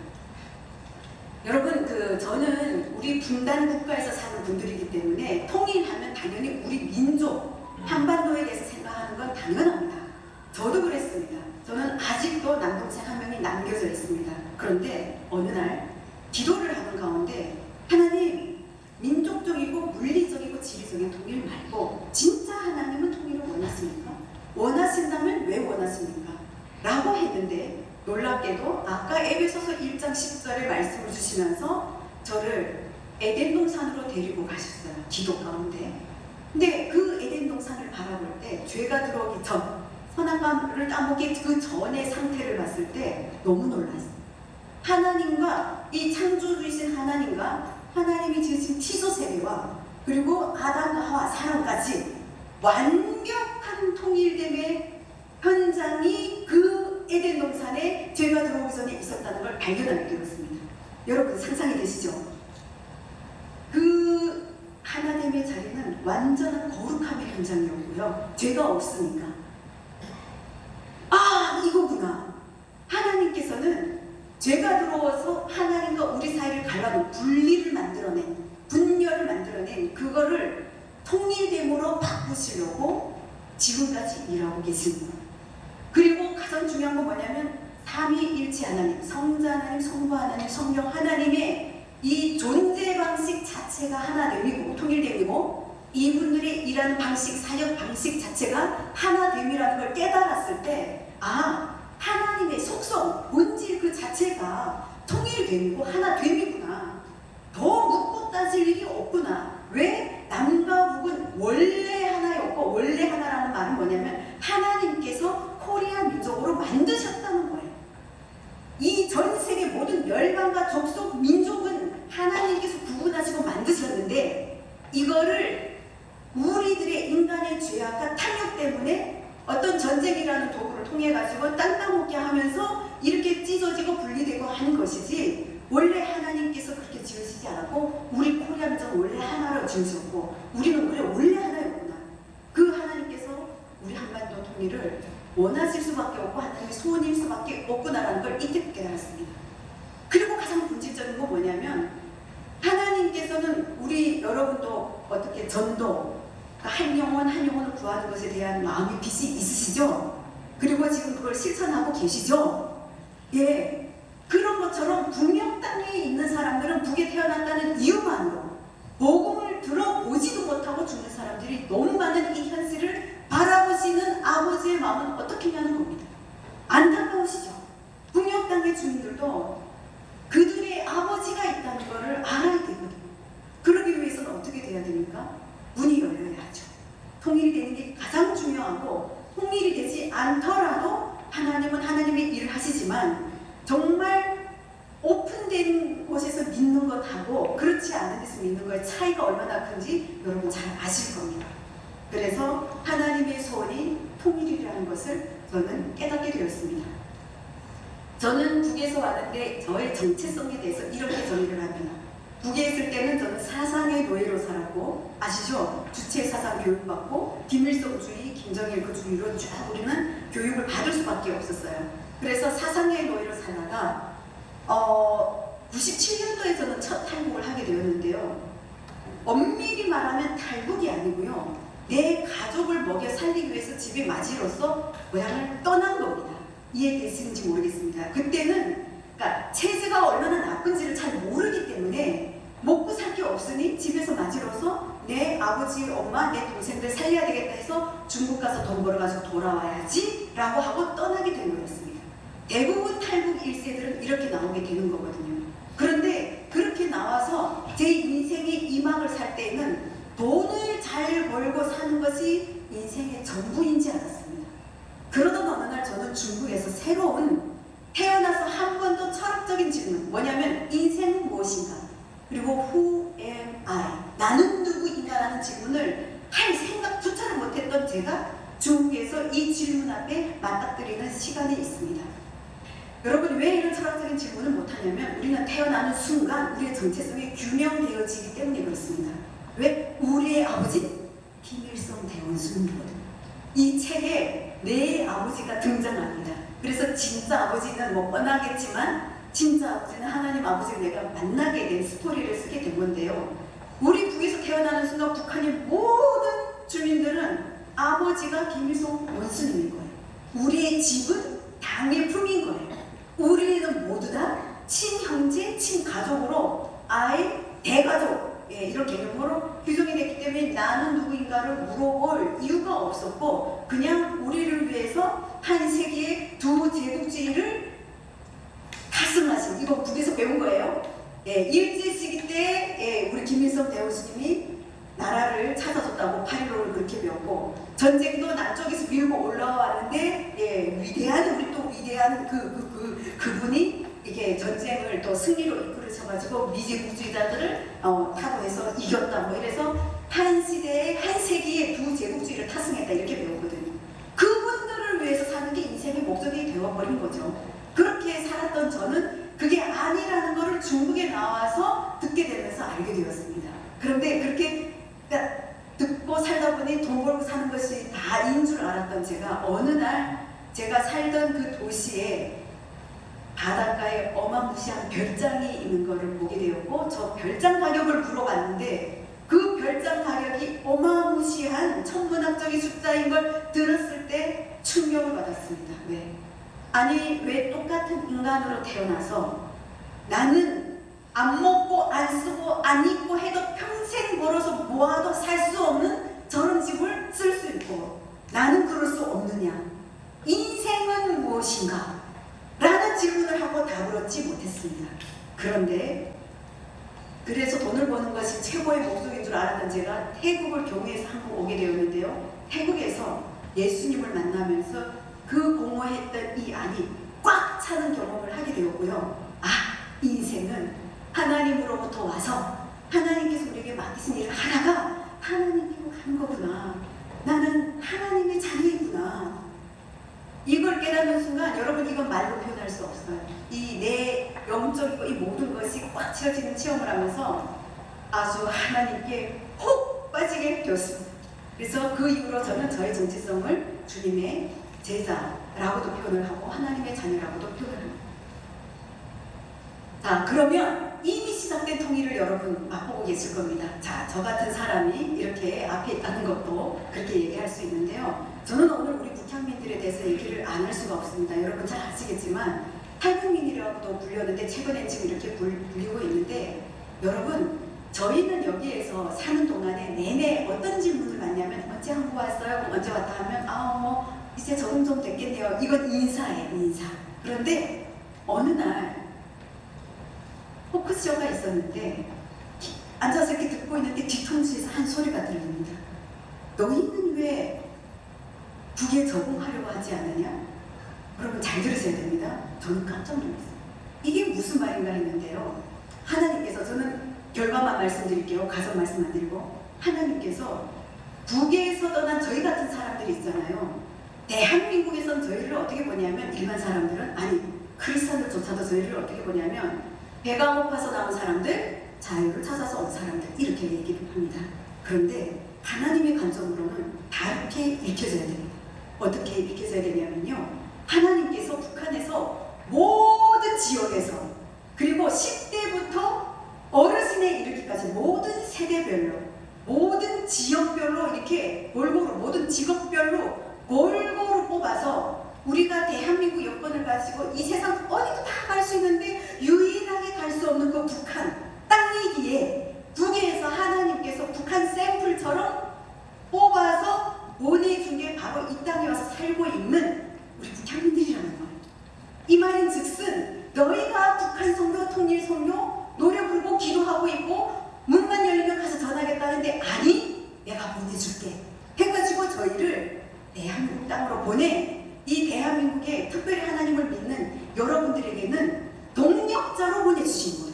여러분 저는 우리 분단 국가에서 사는 분들이기 때문에 통일하면 당연히 우리 민족 한반도에 대해서 생각하는 건 당연합니다. 저도 그랬습니다. 저는 아직도 남동생 한 명이 남겨져 있습니다. 그런데 어느 날 기도를 하는 가운데 하나님 민족적이고 물리적이고 지리적인 통일 말고 진짜 하나님은 통일을 원하십니까? 원하신다면 왜 원하십니까? 라고 있는데 놀랍게도 아까 에베소서 1장 10절에 말씀을 주시면서 저를 에덴 동산으로 데리고 가셨어요. 기도 가운데. 근데 그 에덴 동산을 바라볼 때 죄가 들어오기 전, 선악과를 따먹기 그 전의 상태를 봤을 때 너무 놀랐어요. 하나님과 이 창조주이신 하나님과 하나님이 지으신 티소 세계와 그리고 아담과 하와 사람까지 완벽한 통일됨의 현장이 그 에덴 동산에 죄가 들어오기 전에 있었다는 걸 발견하게 되었습니다. 여러분 상상이 되시죠? 그 하나됨의 자리는 완전한 거룩함의 현장이었고요. 죄가 없으니까. 아, 이거구나. 하나님께서는 죄가 들어와서 하나님과 우리 사이를 갈라놓은 분리를 만들어낸, 분열을 만들어낸 그거를 통일됨으로 바꾸시려고 지금까지 일하고 계십니다. 그리고 가장 중요한 건 뭐냐면 삼위일체 하나님, 성자 하나님, 성부 하나님, 성령 하나님의 이 존재 방식 자체가 하나됨이고 통일됨이고 이분들이 일하는 방식, 사역 방식 자체가 하나됨이라는 걸 깨달았을 때 아, 하나님의 속성, 본질 그 자체가 통일됨이고 하나됨이구나. 더 묻고 따질 일이 없구나. 왜? 남과 북은 원래 하나였고 원래 하나라는 말은 뭐냐면 하나님께서 코리아 민족으로 만드셨다는 거예요. 이 전 세계 모든 열방과 족속 민족은 하나님께서 구분하시고 만드셨는데 이거를 우리들의 인간의 죄악과 탐욕 때문에 어떤 전쟁이라는 도구를 통해 가지고 땅 따먹게 하면서 이렇게 찢어지고 분리되고 하는 것이지 원래 하나님께서 그렇게 지으시지 않았고 우리 코리아 민족은 원래 하나로 지으셨고 우리는 그래 원래 하나였구나. 그 하나님께서 우리 한반도 통일을 원하실 수밖에 없고 하나님의 소원일 수밖에 없구나라는 걸 이때 깨달았습니다. 그리고 가장 본질적인 건 뭐냐면 하나님께서는 우리 여러분도 어떻게 전도 한 영혼 한 영혼을 구하는 것에 대한 마음의 빛이 있으시죠? 그리고 지금 그걸 실천하고 계시죠? 예, 그런 것처럼 북녘 땅에 있는 사람들은 북에 태어났다는 이유만으로 복음을 들어보지도 못하고 죽는 사람들이 너무 많은 이 현실을 바라보시는 아버지의 마음은 어떻게냐는 겁니다. 안타까우시죠? 북녘 땅의 주민들도 그들의 아버지가 있다는 것을 알아야 되거든요. 그러기 위해서는 어떻게 돼야 됩니까? 문이 열려야 하죠. 통일이 되는 게 가장 중요하고 통일이 되지 않더라도 하나님은 하나님의 일을 하시지만 정말 오픈된 곳에서 믿는 것하고 그렇지 않은 데서 믿는 거의 차이가 얼마나 큰지 여러분 잘 아실 겁니다. 그래서 하나님의 소원이 통일이라는 것을 저는 깨닫게 되었습니다. 저는 북에서 왔는데 저의 정체성에 대해서 이렇게 정리를 합니다. 북에 있을 때는 저는 사상의 노예로 살았고 아시죠? 주체 사상 교육받고 김일성주의, 김정일 그 주의로 쭉 우리는 교육을 받을 수밖에 없었어요. 그래서 사상의 노예로 살다가 97년도에 저는 첫 탈북을 하게 되었는데요. 엄밀히 말하면 탈북이 아니고요. 내 가족을 먹여 살리기 위해서 집에 맞이로서 고향을 떠난 겁니다. 이해되시는지 모르겠습니다. 그때는 그러니까 체제가 얼마나 나쁜지를 잘 모르기 때문에 먹고 살 게 없으니 집에서 맞이로서 내 아버지, 엄마, 내 동생들 살려야 되겠다 해서 중국 가서 돈 벌어가지고 돌아와야지 라고 하고 떠나게 된 거였습니다. 대부분 탈북 1세들은 이렇게 나오게 되는 거거든요. 그런데 그렇게 나와서 제 인생의 이막을 살 때는 돈을 잘 벌고 사는 것이 인생의 전부인지 알았습니다. 그러던 어느 날 저는 중국에서 새로운 태어나서 한 번도 철학적인 질문 뭐냐면 인생은 무엇인가 그리고 Who am I? 나는 누구인가라는 질문을 할 생각조차를 못했던 제가 중국에서 이 질문 앞에 맞닥뜨리는 시간이 있습니다. 여러분 왜 이런 철학적인 질문을 못하냐면 우리는 태어나는 순간 우리의 정체성이 규명되어지기 때문에 그렇습니다. 왜? 우리의 아버지 김일성 대원수님이거든요. 이 책에 내 아버지가 등장합니다. 그래서 진짜 아버지는 뭐 뻔하겠지만 진짜 아버지는 하나님 아버지를 내가 만나게 된 스토리를 쓰게 된 건데요. 우리 북에서 태어나는 순간 북한의 모든 주민들은 아버지가 김일성 원수님인 거예요. 우리의 집은 당의 품인 거예요. 우리는 모두 다 친형제, 친가족으로 아예 대가족 이런 개념으로 규정이 됐기 때문에 나는 누구인가를 물어볼 이유가 없었고 그냥 우리를 위해서 한 세기의 두 부제국주의를 탑승하신, 이거 북에서 배운 거예요. 예, 일제시기 때 우리 김일성 대우스님이 나라를 찾아줬다고 8.15를 그렇게 배웠고, 전쟁도 남쪽에서 밀고 올라왔는데 위대한, 우리 또 위대한 그분이 이게 전쟁을 또 승리로 이끌으셔가지고 미제국주의자들을 타도해서 이겼다, 뭐 이래서 한 시대에 한 세기의 부제국주의를 탑승했다, 이렇게 배웠거든요. 그분들을 위해서 사는 게 인생의 목적이 되어버린 거죠. 그렇게 살았던 저는 그게 아니라는 것을 중국에 나와서 듣게 되면서 알게 되었습니다. 그런데 그렇게 듣고 살다 보니 돈 벌고 사는 것이 다인 줄 알았던 제가, 어느 날 제가 살던 그 도시에 바닷가에 어마무시한 별장이 있는 것을 보게 되었고, 저 별장 가격을 물어봤는데 그 별장 가격이 어마무시한 천문학적인 숫자인 걸 들었을 때 충격을 받았습니다. 왜? 아니, 왜 똑같은 인간으로 태어나서 나는 안 먹고 안 쓰고 안 입고 해도 평생 벌어서 모아도 살 수 없는 저런 집을 쓸 수 있고 나는 그럴 수 없느냐? 인생은 무엇인가? 라는 질문을 하고 답을 얻지 못했습니다. 그런데 그래서 돈을 버는 것이 최고의 목적인 줄 알았던 제가 태국을 경유해서 한국 오게 되었는데요. 태국에서 예수님을 만나면서 그 공허했던 이 안이 꽉 차는 경험을 하게 되었고요. 아, 인생은 하나님으로부터 와서 하나님께서 우리에게 맡기신 일을 하다가 하나님께로 가는 거구나. 나는 하나님의 자녀이구나. 이걸 깨닫는 순간, 여러분, 이건 말로 표현할 수 없어요. 이 내 영적이고 이 모든 것이 꽉 채워지는 체험을 하면서 아주 하나님께 혹 빠지게 되었습니다. 그래서 그 이후로 저는 저의 정체성을 주님의 제자라고도 표현을 하고 하나님의 자녀라고도 표현을 합니다. 자, 그러면 이미 시작된 통일을 여러분 맛보고 계실 겁니다. 자, 저 같은 사람이 이렇게 앞에 있다는 것도 그렇게 얘기할 수 있는데요. 저는 오늘 우리 북향민들에 대해서 얘기를 안 할 수가 없습니다. 여러분 잘 아시겠지만 탈북민이라고도 불렸는데 최근에 지금 이렇게 불리고 있는데, 여러분 저희는 여기에서 사는 동안에 내내 어떤 질문을 받냐면 언제 한국 왔어요? 언제 왔다 하면 뭐 이제 적응 좀 됐겠네요. 이건 인사예요, 인사. 그런데 어느 날 포크쇼가 있었는데 앉아서 이렇게 듣고 있는데 뒤통수에서 한 소리가 들립니다. 너희는 왜 북에 적응하려고 하지 않느냐? 여러분 잘 들으셔야 됩니다. 저는 깜짝 놀랐어요. 이게 무슨 말인가 했는데요. 하나님께서, 저는 결과만 말씀드릴게요. 가서 말씀 안 드리고, 하나님께서 북에서 떠난 저희 같은 사람들이 있잖아요. 대한민국에선 저희를 어떻게 보냐면, 일반 사람들은, 아니 크리스찬들조차도 저희를 어떻게 보냐면 배가 고파서 나온 사람들, 자유를 찾아서 온 사람들, 이렇게 얘기를 합니다. 그런데 하나님의 관점으로는 다르게 읽혀져야 됩니다. 어떻게 읽혀져야 되냐면요, 하나님께서 북한에서 모든 지역에서, 그리고 10대부터 어르신에 이르기까지 모든 세대별로, 모든 지역별로 이렇게 골고루, 모든 직업별로 골고루 뽑아서 우리가 대한민국 여권을 가지고 이 세상 어디도 다 갈 수 있는데 유일하게 갈 수 없는 그 북한 땅이기에, 북에서 하나님께서 북한 샘플처럼 뽑아서 보내준 게 바로 이 땅에 와서 살고 있는 우리 북한민들이라는 거예요. 이 말인 즉슨 너희가 북한 선교, 통일 선교 노래 부르고 기도하고 있고 문만 열리면 가서 전하겠다는데, 아니 내가 보내줄게 해가지고 저희를 대한민국 땅으로 보내, 이 대한민국에 특별히 하나님을 믿는 여러분들에게는 동력자로 보내주신 거예요.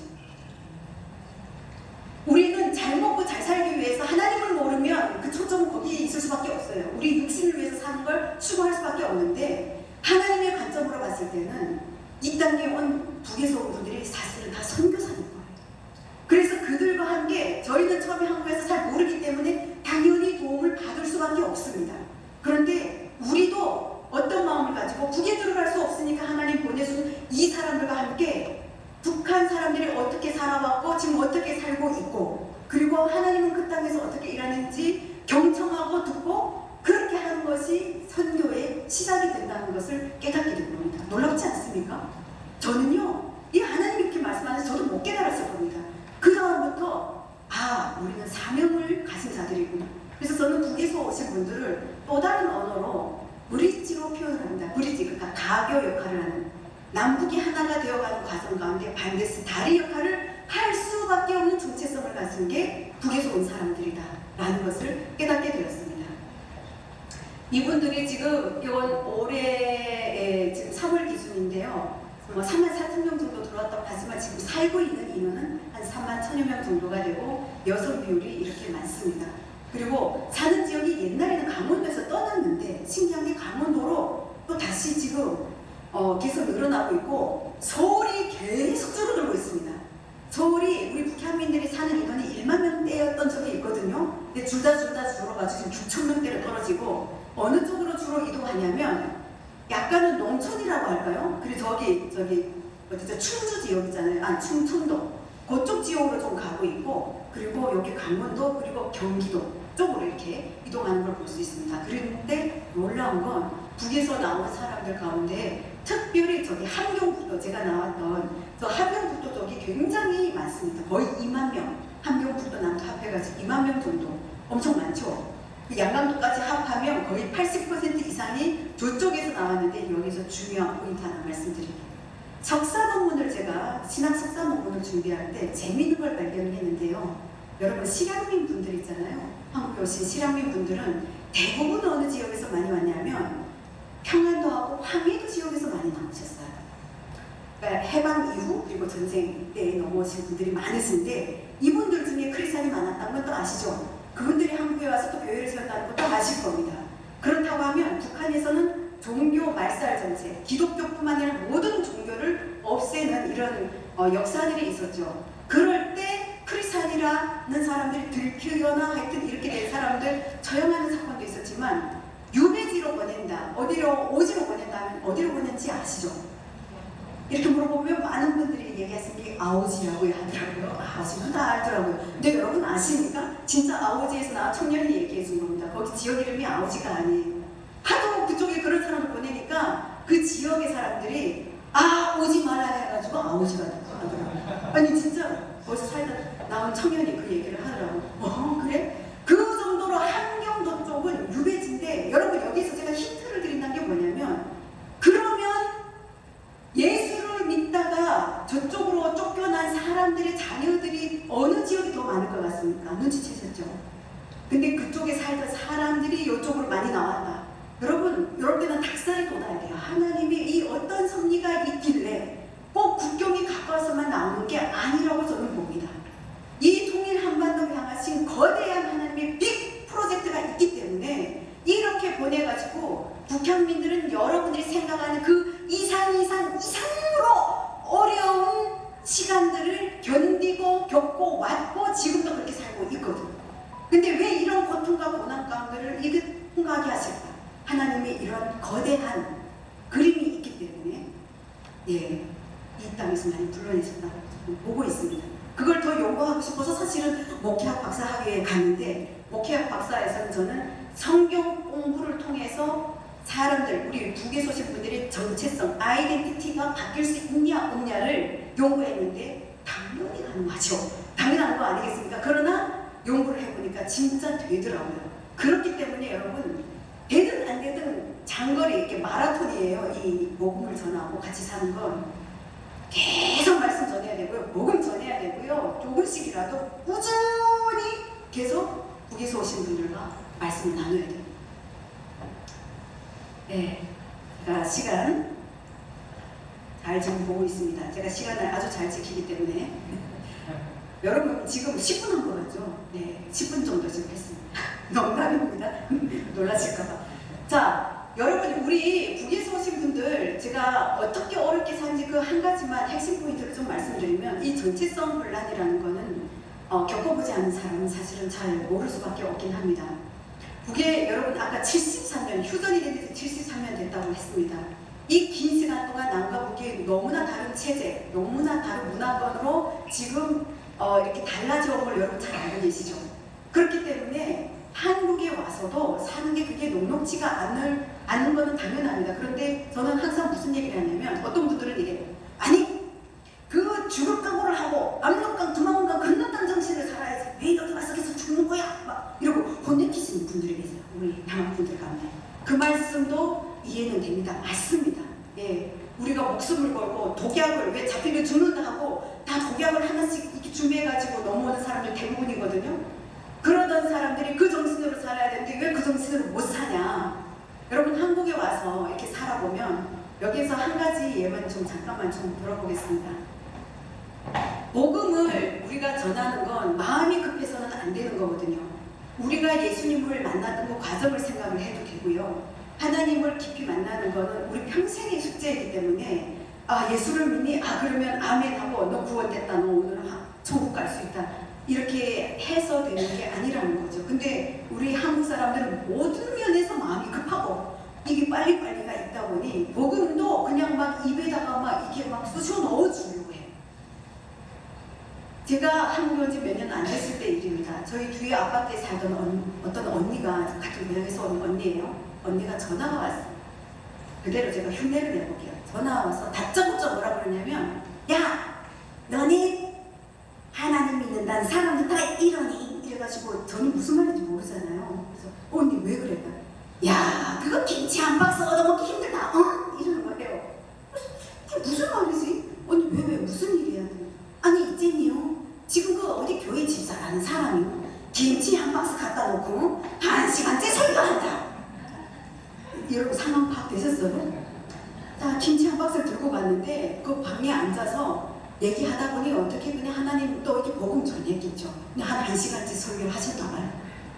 우리는 잘 먹고 잘 살기 위해서 하나님을 모르면 그 초점은 거기에 있을 수밖에 없어요. 우리 육신을 위해서 사는 걸 추구할 수밖에 없는데, 하나님의 관점으로 봤을 때는 이 땅에 온 북에서 온 분들이 사실은 다 선교사인 거예요. 그래서 그들과 함께 저희는 처음에 한국에서 잘 모르기 때문에 당연히 도움을 받을 수밖에 없습니다. 그런데 우리도 어떤 마음을 가지고 북에 들어갈 수 없으니까 하나님 보내준 이 사람들과 함께 북한 사람들이 어떻게 살아왔고 지금 어떻게 살고 있고, 그리고 하나님은 그 땅에서 어떻게 일하는지 경청하고 듣고 그렇게 하는 것이 선교의 시작이 된다는 것을 깨닫게 된 겁니다. 놀랍지 않습니까? 저는요, 이 하나님이 이렇게 말씀하셔서 저도 못 깨달았을 겁니다. 그 다음부터 우리는 사명을 가진 자들이구나. 그래서 저는 북에서 오신 분들을 또 다른 언어로 브릿지로 표현을 합니다. 브릿지, 그러니까 가교 역할을 하는, 남북이 하나가 되어가는 과정 가운데 반드시 다리 역할을 할 수밖에 없는 정체성을 가진 게 북에서 온 사람들이다 라는 것을 깨닫게 되었습니다. 이분들이 지금 이건 올해 지금 3월 기준인데요. 3만 4천 명 정도 들어왔다고 하지만 지금 살고 있는 인원은 한 3만 1천여 명 정도가 되고 여성 비율이 이렇게 많습니다. 그리고 사는 지역이 옛날에는 강원도에서 떠났는데 신기한 게 강원도로 또 다시 지금 계속 늘어나고 있고 서울이 계속 줄어들고 있습니다. 서울이 우리 북한민들이 사는 인원이 1만 명대였던 적이 있거든요. 근데 줄다 줄어가지고 지금 6천 명대로 떨어지고 어느 쪽으로 주로 이동하냐면 약간은 농촌이라고 할까요? 그리고 저기 어디죠? 충주 지역 있잖아요. 충청도 그쪽 지역으로 좀 가고 있고 그리고 여기 강원도 그리고 경기도 쪽으로 이렇게 이동하는 걸 볼 수 있습니다. 그런데 놀라운 건 북에서 나온 사람들 가운데 특별히 저기 함경북도 제가 나왔던 저 함경북도 쪽이 굉장히 많습니다. 거의 2만 명 함경북도 남도 합해가지고 2만 명 정도 엄청 많죠. 그 양강도까지 합하면 거의 80% 이상이 저쪽에서 나왔는데 여기서 중요한 포인트 하나 말씀드릴게요. 석사 논문을 제가 신학 석사 논문을 준비할 때 재미있는 걸 발견했는데요. 여러분 실향민 분들 있잖아요. 한국에 오신 실향민 분들은 대부분 어느 지역에서 많이 왔냐면 평안도하고 황해도 지역에서 많이 나오셨어요. 그러니까 해방 이후 그리고 전쟁 때 넘어오신 분들이 많으신데 이분들 중에 크리스찬이 많았다는 건 또 아시죠? 그분들이 한국에 와서 또 교회를 세웠다는 것도 아실 겁니다. 그렇다고 하면 북한에서는 종교 말살 정책, 기독교뿐만 아니라 모든 종교를 없애는 이런 역사들이 있었죠. 그럴 때 크리스찬이라는 사람들이 들키거나 하여튼 이렇게 된 사람들 처형하는 사건도 있었지만 유배지로 보낸다, 어디로 오지로 보낸다 하면 어디로 보낸지 아시죠? 이렇게 물어보면 많은 분들이 얘기하시는 게 아오지라고 하더라고요. 아오지는 다 알더라고요. 근데 여러분 아십니까? 진짜 아오지에서 나온 청년이 얘기해 준 겁니다. 거기 지역 이름이 아오지가 아니에요. 하도 그쪽에 그런 사람을 보내니까 그 지역의 사람들이 오지 말아야 해가지고 아오지가 되더라고요. 아니 진짜 거기서 살다 나온 청년이 그 얘기를 하더라고요. 그래? 그 정도로 함경도 쪽은 유배지인데 여러분 여기서 제가 힌트를 드린다는 게 뭐냐면 그러면 예수를 믿다가 저쪽으로 쫓겨난 사람들의 자녀들이 어느 지역이 더 많을 것 같습니까? 눈치채셨죠? 근데 그쪽에 살던 사람들이 이쪽으로 많이 나왔다. 여러분, 이럴 때는 닭살이 돋아야 돼요. 하나님이 이 어떤 섭리가 있길래 꼭 국경이 가까워서만 나오는 게 아니라고 저는 봅니다. 이 통일 한반도를 향하신 거대한 하나님의 빅 프로젝트가 있기 때문에 이렇게 보내가지고 북한민들은 여러분들이 생각하는 그 이상으로 어려운 시간들을 견디고 겪고 왔고 지금도 그렇게 살고 있거든요. 근데 왜 이런 고통과 고난 가운데를 통과하게 하실까? 하나님이 이런 거대한 그림이 있기 때문에 이 땅에서 많이 불러내셨다고 보고 있습니다. 그걸 더 연구하고 싶어서 사실은 목회학 박사학위에 갔는데 목회학 박사에서는 저는 성경 공부를 통해서 사람들, 우리 북에서 오신 분들의 정체성, 아이덴티티가 바뀔 수 있냐 없냐를 연구했는데 당연히 가능하죠. 당연한 거 아니겠습니까? 그러나 연구를 해보니까 진짜 되더라고요. 그렇기 때문에 여러분 되든 안 되든 장거리 이렇게 마라톤이에요. 이 복음을 전하고 같이 사는 건 계속 말씀 전해야 되고요. 복음 전해야 되고요. 조금씩이라도 꾸준히 계속 북에서 오신 분들과 말씀을 나눠야 돼요. 제가 시간 잘 지금 보고 있습니다. 제가 시간을 아주 잘 지키기 때문에 여러분 지금 10분 한 거 같죠? 10분 정도 지금 했습니다. 농담입니다. 놀라실까봐. 자, 여러분 우리 북에서 오신 분들 제가 어떻게 어렵게 사는지 그 한 가지만 핵심 포인트를 좀 말씀드리면 이 정체성 분란이라는 거는 겪어보지 않은 사람은 사실은 잘 모를 수밖에 없긴 합니다. 북에 여러분 아까 73년 휴전이 된 지 73년 됐다고 했습니다. 이 긴 시간 동안 남과 북이 너무나 다른 체제, 너무나 다른 문화권으로 지금 이렇게 달라져 온 걸 여러분 잘 알고 계시죠? 그렇기 때문에 한국에 와서도 사는 게 그게 녹록지가 않은 거는 당연합니다. 그런데 저는 항상 무슨 얘기를 하냐면 어떤 분들은 이래요. 아니 그 죽을 각오를 하고 압록강 두만강 건너간 정신을 살아야지 왜 여기 와서 계속 죽는 거야? 막 이러고 혼내키시는 분들이 계세요. 우리 남한 분들 가운데 그 말씀도 우리가 목숨을 걸고 독약을 왜 잡히면 죽는다 하고 다 독약을 하나씩 이렇게 준비해가지고 넘어오는 사람들 대부분이거든요. 그러던 사람들이 그 정신으로 살아야 되는데 왜 그 정신으로 못 사냐. 여러분 한국에 와서 이렇게 살아보면 여기서 한 가지 예만 좀 잠깐만 좀 들어보겠습니다. 복음을 우리가 전하는 건 마음이 급해서는 안 되는 거거든요. 우리가 예수님을 만났던 그 과정을 생각을 해도 되고요. 하나님을 깊이 만나는 거는 우리 평생의 숙제이기 때문에 아 예수를 믿니? 아 그러면 아멘 하고 너 구원됐다. 너 오늘 천국 갈 수 있다. 이렇게 해서 되는 게 아니라는 거죠. 근데 우리 한국 사람들은 모든 면에서 마음이 급하고 이게 빨리빨리가 있다 보니 복음도 그냥 막 입에다가 막 이렇게 막 쑤셔 넣어주려고 해요. 제가 한국에 온 지 몇 년 안 됐을 때 일입니다. 저희 뒤에 아파트에 살던 어떤 언니가 같은 고향에서 온 언니예요. 언니가 전화가 왔어요. 그대로 제가 흉내를 내볼게요. 전화 와서 다짜고짜 뭐라 그러냐면 야 너네 하나님 믿는다는 사람들 다 이러니? 이래가지고 저는 무슨 말인지 모르잖아요. 그래서 언니 왜 그래? 야 그거 김치 한 박스 얻어먹기 힘들다. 어? 이러는 거예요. 이게 무슨 말이지? 언니 왜 무슨 일이야? 아니 있잖니요. 지금 그 어디 교회 집사라는 사람이 김치 한 박스 갖다 놓고 1시간째 설교한다. 여러분 상황 파악되셨어요? 자 김치 한 박스를 들고 갔는데 그 방에 앉아서 얘기하다 보니 어떻게 그냥 하나님 또 이렇게 복음 전했겠죠. 근데 한 1시간째 설교를 하셨나 봐요.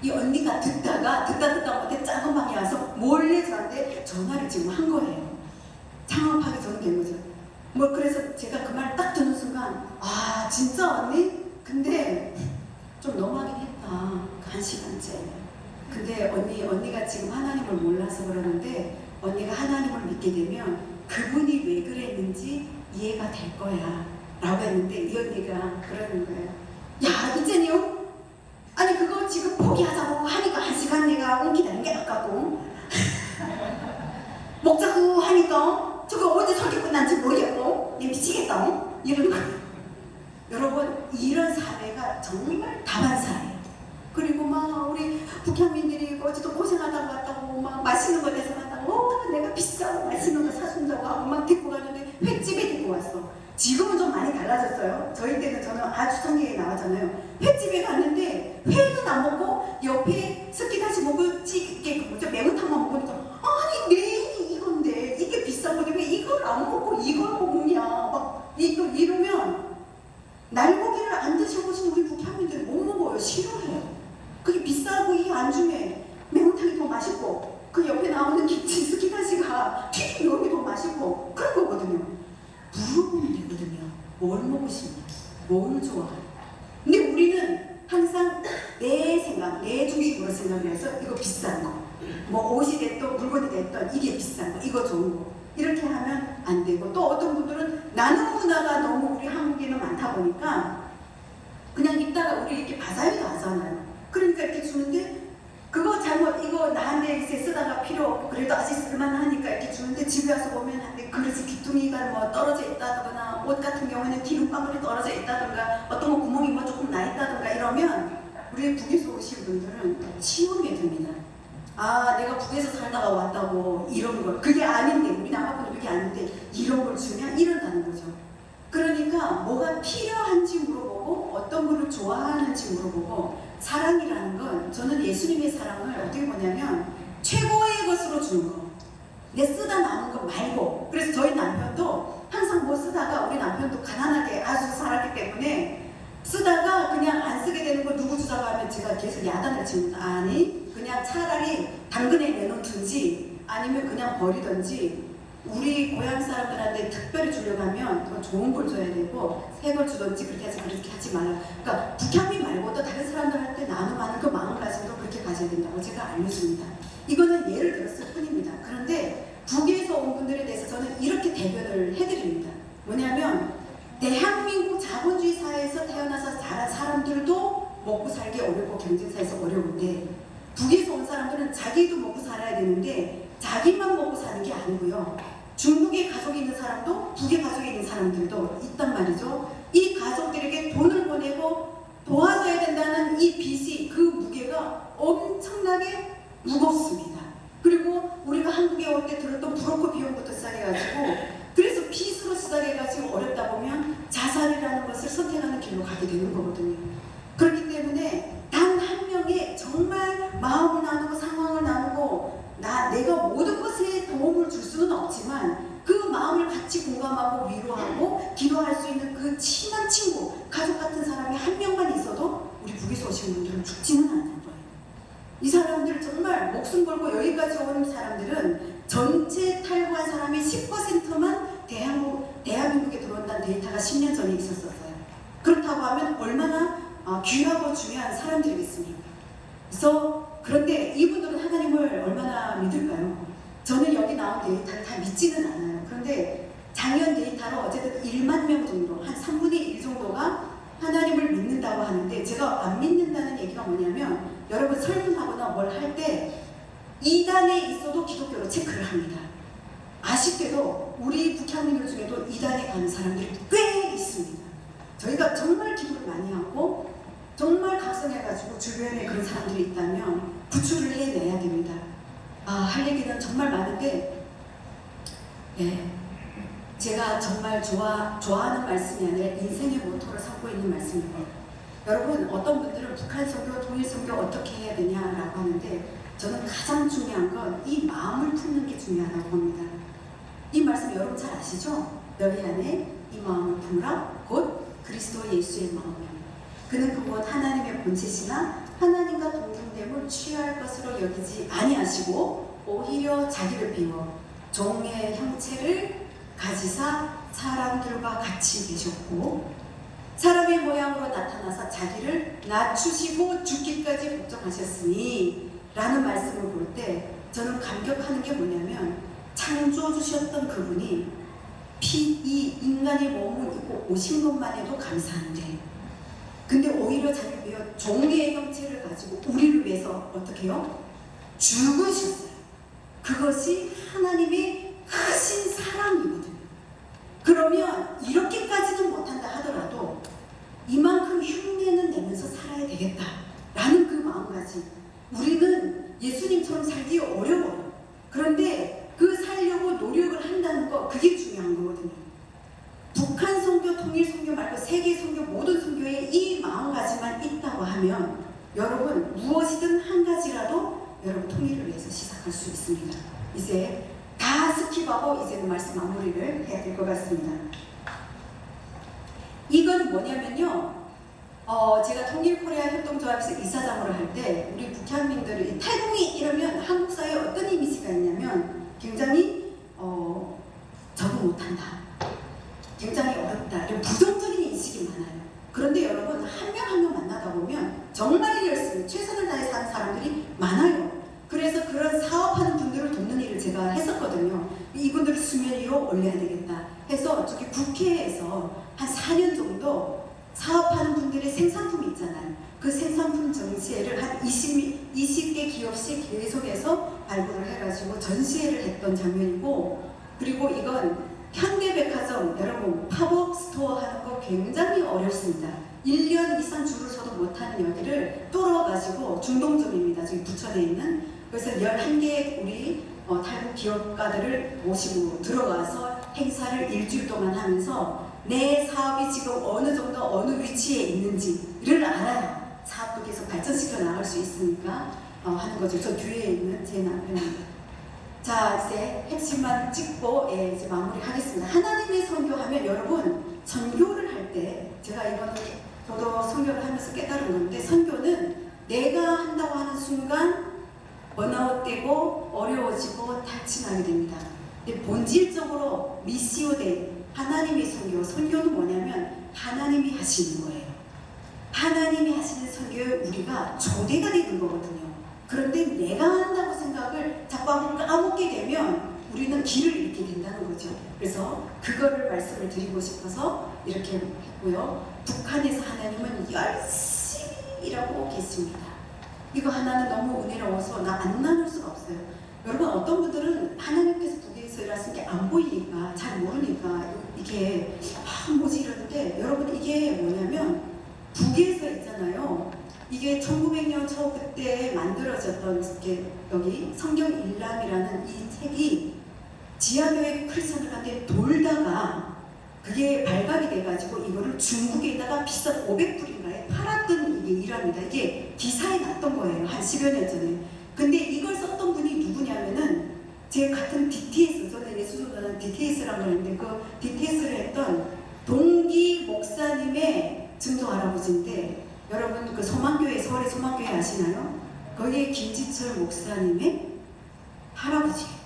이 언니가 듣다 못해 작은 방에 와서 몰래 저한테 전화를 지금 한 거예요. 상황 파악이 저는 된 거죠. 뭐 그래서 제가 그 말 딱 듣는 순간 아 진짜 언니? 근데 좀 너무하긴 했다. 1시간째. 근데 언니가 지금 하나님을 몰라서 그러는데 언니가 하나님을 믿게 되면 그분이 왜 그랬는지 이해가 될 거야 라고 했는데 이 언니가 그러는 거예요. 야 이제니요? 아니 그거 지금 포기하자고 하니까 1시간 내가 기다린 게 아깝고 먹자고 하니까 저거 언제 설교 끝난지 모르겠고 내 미치겠다 이러는 거예요. 여러분 이런 사례가 정말 다반사예요. 그리고 막 우리 북한민들이 어제도 고생하다고 왔다고 막 맛있는 거 대접한다고 내가 비싸고 맛있는 거 사준다고 하고 막 데리고 가는데 횟집에 데리고 왔어. 지금은 좀 많이 달라졌어요. 저희 때는 저는 아주 청계에 나왔잖아요. 횟집에 갔는데 회는 안 먹고 옆에 스키다시 먹고 찌개 매운탕만 먹으니까 아니 메인이 이건데 이게 비싼 건데 왜 이걸 안 먹고 이걸 먹냐 막 이러면 날고기를 안 드셔보신 우리 북한민들 못 먹어요. 싫어해요. 그게 비싸고 이 안중에 매운탕이 더 맛있고 그 옆에 나오는 김치 스키다시가 튀김 이런 게 더 맛있고 그런 거거든요. 물어보면 되거든요. 뭘 먹으시냐? 뭘 좋아해요? 근데 우리는 항상 내 생각, 내 중심으로 생각을 해서 이거 비싼 거 뭐 옷이 됐든 물건이 됐든 이게 비싼 거 이거 좋은 거 이렇게 하면 안 되고 또 어떤 분들은 나눔 문화가 너무 우리 한국에는 많다 보니까 그냥 이따가 우리 이렇게 바사이도 하잖아요. 그러니까 이렇게 주는데 그거 잘못 이거 나한테 이제 쓰다가 필요 없고 그래도 아직 쓸만하니까 이렇게 주는데 집에 와서 보면 한데 그릇이 귀퉁이가 뭐 떨어져 있다거나 옷 같은 경우는 기름방울이 떨어져 있다든가 어떤 거 구멍이 뭐 조금 나 있다든가 이러면 우리 북에서 오신 분들은 치욕이 듭니다. 아 내가 북에서 살다가 왔다고 이런 걸 그게 아닌데 우리 남아분은 그게 아닌데 이런 걸 주냐 이런다는 거죠. 그러니까 뭐가 필요한지 물어보고 어떤 거를 좋아하는지 물어보고 사랑이라는 건 저는 예수님의 사랑을 어떻게 보냐면 최고의 것으로 주는 거. 내 쓰다 남은 거 말고. 그래서 저희 남편도 항상 뭐 쓰다가 우리 남편도 가난하게 아주 살았기 때문에 쓰다가 그냥 안 쓰게 되는 거 누구 주자고 하면 제가 계속 야단을 치는 아니 그냥 차라리 당근에 내놓든지 아니면 그냥 버리든지 우리 고향 사람들한테 특별히 주려고 하면 더 좋은 걸 줘야 되고 새 걸 주든지 그렇게 하지 말라. 그러니까 북한민 말고도 다른 사람들한테 나눔하는 그 마음가짐도 그렇게 가져야 된다고 제가 알려줍니다. 이거는 예를 들었을 뿐입니다. 그런데 북에서 온 분들에 대해서 저는 이렇게 대변을 해드립니다. 뭐냐면 대한민국 자본주의 사회에서 태어나서 자란 사람들도 먹고 살기 어렵고 경쟁사에서 어려운데 북에서 온 사람들은 자기도 먹고 살아야 되는데 자기만 먹고 사는 게 아니고요. 중국에 가족이 있는 사람도 북에 가족이 있는 사람들도 있단 말이죠. 이 가족들에게 돈을 보내고 도와줘야 된다는 이 빚이 그 무게가 엄청나게 무겁습니다. 그리고 우리가 한국에 올 때 들었던 브로커 비용부터 시작해가지고 그래서 길로 가게 되는 거거든요. 그렇기 때문에 단 한 명이 정말 마음을 나누고 상황을 나누고 내가 모든 것에 도움을 줄 수는 없지만 그 마음을 같이 공감하고 위로하고 기도할 수 있는 그 친한 친구, 가족 같은 사람이 한 명만 있어도 우리 북에서 오신 분들은 죽지는 않는 거예요. 이 사람들 정말 목숨 걸고 여기까지 온 사람들은 전체 탈구한 사람의 10%만 대한민국에 들어온다는 데이터가 10년 전에 있었어요. 그렇다고 하면 얼마나 귀하고 중요한 사람들이겠습니까? 그런데 이분들은 하나님을 얼마나 믿을까요? 저는 여기 나온 데이터를 다 믿지는 않아요. 그런데 작년 데이터로 어쨌든 1만 명 정도, 한 3분의 1 정도가 하나님을 믿는다고 하는데, 제가 안 믿는다는 얘기가 뭐냐면, 여러분 설문하거나 뭘 할 때 이단에 있어도 기독교로 체크를 합니다. 아쉽게도 우리 북한민들 중에도 이단에 가는 사람들이 꽤 있습니다. 저희가 정말 기도를 많이 하고 정말 각성해가지고 주변에 그런 사람들이 있다면 구출을 해내야 됩니다. 할 얘기는 정말 많은데, 제가 정말 좋아하는 말씀이 아니라 인생의 모토를 삼고 있는 말씀입니다. 여러분, 어떤 분들은 북한 선교, 통일 선교 어떻게 해야 되냐라고 하는데, 저는 가장 중요한 건 이 마음을 품는 게 중요하다고 봅니다. 이 말씀 여러분 잘 아시죠? 너희 안에 이 마음을 품으라, 곧 그리스도 예수의 마음이요. 그는 그곳 하나님의 본체시나 하나님과 동등됨을 취할 것으로 여기지 아니하시고 오히려 자기를 비워 종의 형체를 가지사 사람들과 같이 계셨고 사람의 모양으로 나타나사 자기를 낮추시고 죽기까지 복종하셨으니 라는 말씀을 볼 때 저는 감격하는 게 뭐냐면, 창조해 주셨던 그분이 이 인간의 몸을 입고 오신 것만 해도 감사한데, 근데 오히려 자기를 위해 종의 형체를 가지고 우리를 위해서 어떻게 해요? 죽으셨어요. 그것이 하나님의 크신 사랑이거든요. 그러면 이렇게까지는 못한다 하더라도 이만큼 흉내는 내면서 살아야 되겠다라는 그 마음가짐. 우리는 예수님처럼 살기 어려워요. 그런데 그 살려고 노력을 한다는 거, 그게 중요한 거거든요. 북한 선교, 통일 선교 말고 세계 선교, 모든 선교에 이 마음가짐만 있다고 하면 여러분 무엇이든 한 가지라도 여러분 통일을 위해서 시작할 수 있습니다. 이제 다 스킵하고 이제는 말씀 마무리를 해야 될 것 같습니다. 이건 뭐냐면요, 제가 통일코리아 협동조합에서 이사장으로 할 때 우리 북한민들이 탈북이 이러면 한국 사회에 어떤 이미지가 있냐면 굉장히 적응 못한다, 굉장히 어렵다, 이런 부정적인 인식이 많아요. 그런데 여러분 한 명 한 명 만나다 보면 정말 열심히 최선을 다해 사는 사람들이 많아요. 그래서 그런 사업하는 분들을 돕는 일을 제가 했었거든요. 이분들을 수면 위로 올려야 되겠다 해서 저기 국회에서 한 4년 정도 사업하는 분들의 생산품이 있잖아요. 그 생산품 전시회를 한 20개 기업씩 계속해서 발굴을 해가지고 전시회를 했던 장면이고, 그리고 이건 현대백화점, 여러분 팝업 스토어 하는 거 굉장히 어렵습니다. 1년 이상 줄을 서도 못하는 여기를 뚫어가지고 중동점입니다. 저기 부천에 있는. 그래서 11개의 우리 탈북 기업가들을 모시고 들어가서 행사를 일주일 동안 하면서 내 사업이 지금 어느 정도 어느 위치에 있는지를 알아요. 사업도 계속 발전시켜 나갈 수 있으니까 하는 거죠. 저 뒤에 있는 제 남편입니다. 자, 이제 핵심만 찍고 이제 마무리하겠습니다. 하나님의 선교하면 여러분, 선교를 할 때 제가 이거는 저도 선교를 하면서 깨달은 건데, 선교는 내가 한다고 하는 순간 번아웃되고 어려워지고 탈진하게 됩니다. 근데 본질적으로 미시오데 하나님의 선교, 선교는 뭐냐면 하나님이 하시는 거예요. 하나님이 하시는 선교에 우리가 조대가 되는 거거든요. 그런데 내가 한다고 생각을 자꾸 까먹게 되면 우리는 길을 잃게 된다는 거죠. 그래서 그거를 말씀을 드리고 싶어서 이렇게 했고요. 북한에서 하나님은 열심히 일하고 계십니다. 이거 하나는 너무 은혜로워서 나 안 나눌 수가 없어요. 여러분, 어떤 분들은 하나님께서 북에서 일하시는 게 안 보이니까, 잘 모르니까 이게 뭐지 이러는데, 여러분 이게 뭐냐면 북에서 있잖아요. 이게 1900년 초 그때 만들어졌던 게, 여기 성경 일람이라는 이 책이 지하교회 크리스천들한테 돌다가 그게 발각이 돼가지고 가지고 이거를 중국에다가 비싼 500불인가에 팔았던 이게 일합니다. 이게 기사에 났던 거예요. 한 10여 년 전에. 근데 이걸 썼던 분이 누구냐면은 제 같은 DTS, 저는 예수조사는 DTS라고 하는데 그 DTS를 했던 동기 목사님의 증조 할아버지인데 여러분 그 소망교회, 서울의 소망교회 아시나요? 거기에 김지철 목사님의 할아버지예요.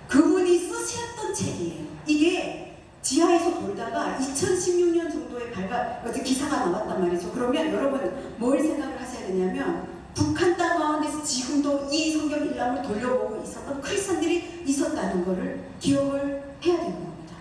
그분이 쓰셨던 책이에요. 이게 지하에서 돌다가 2016년 정도에 어제 기사가 나왔단 말이죠. 그러면 여러분 뭘 생각을 하셔야 되냐면 북한 땅 가운데서 지금도 이 성경 일람을 돌려보고 있었던 크리스찬들이 있었다는 것을 기억을 해야 되는 겁니다.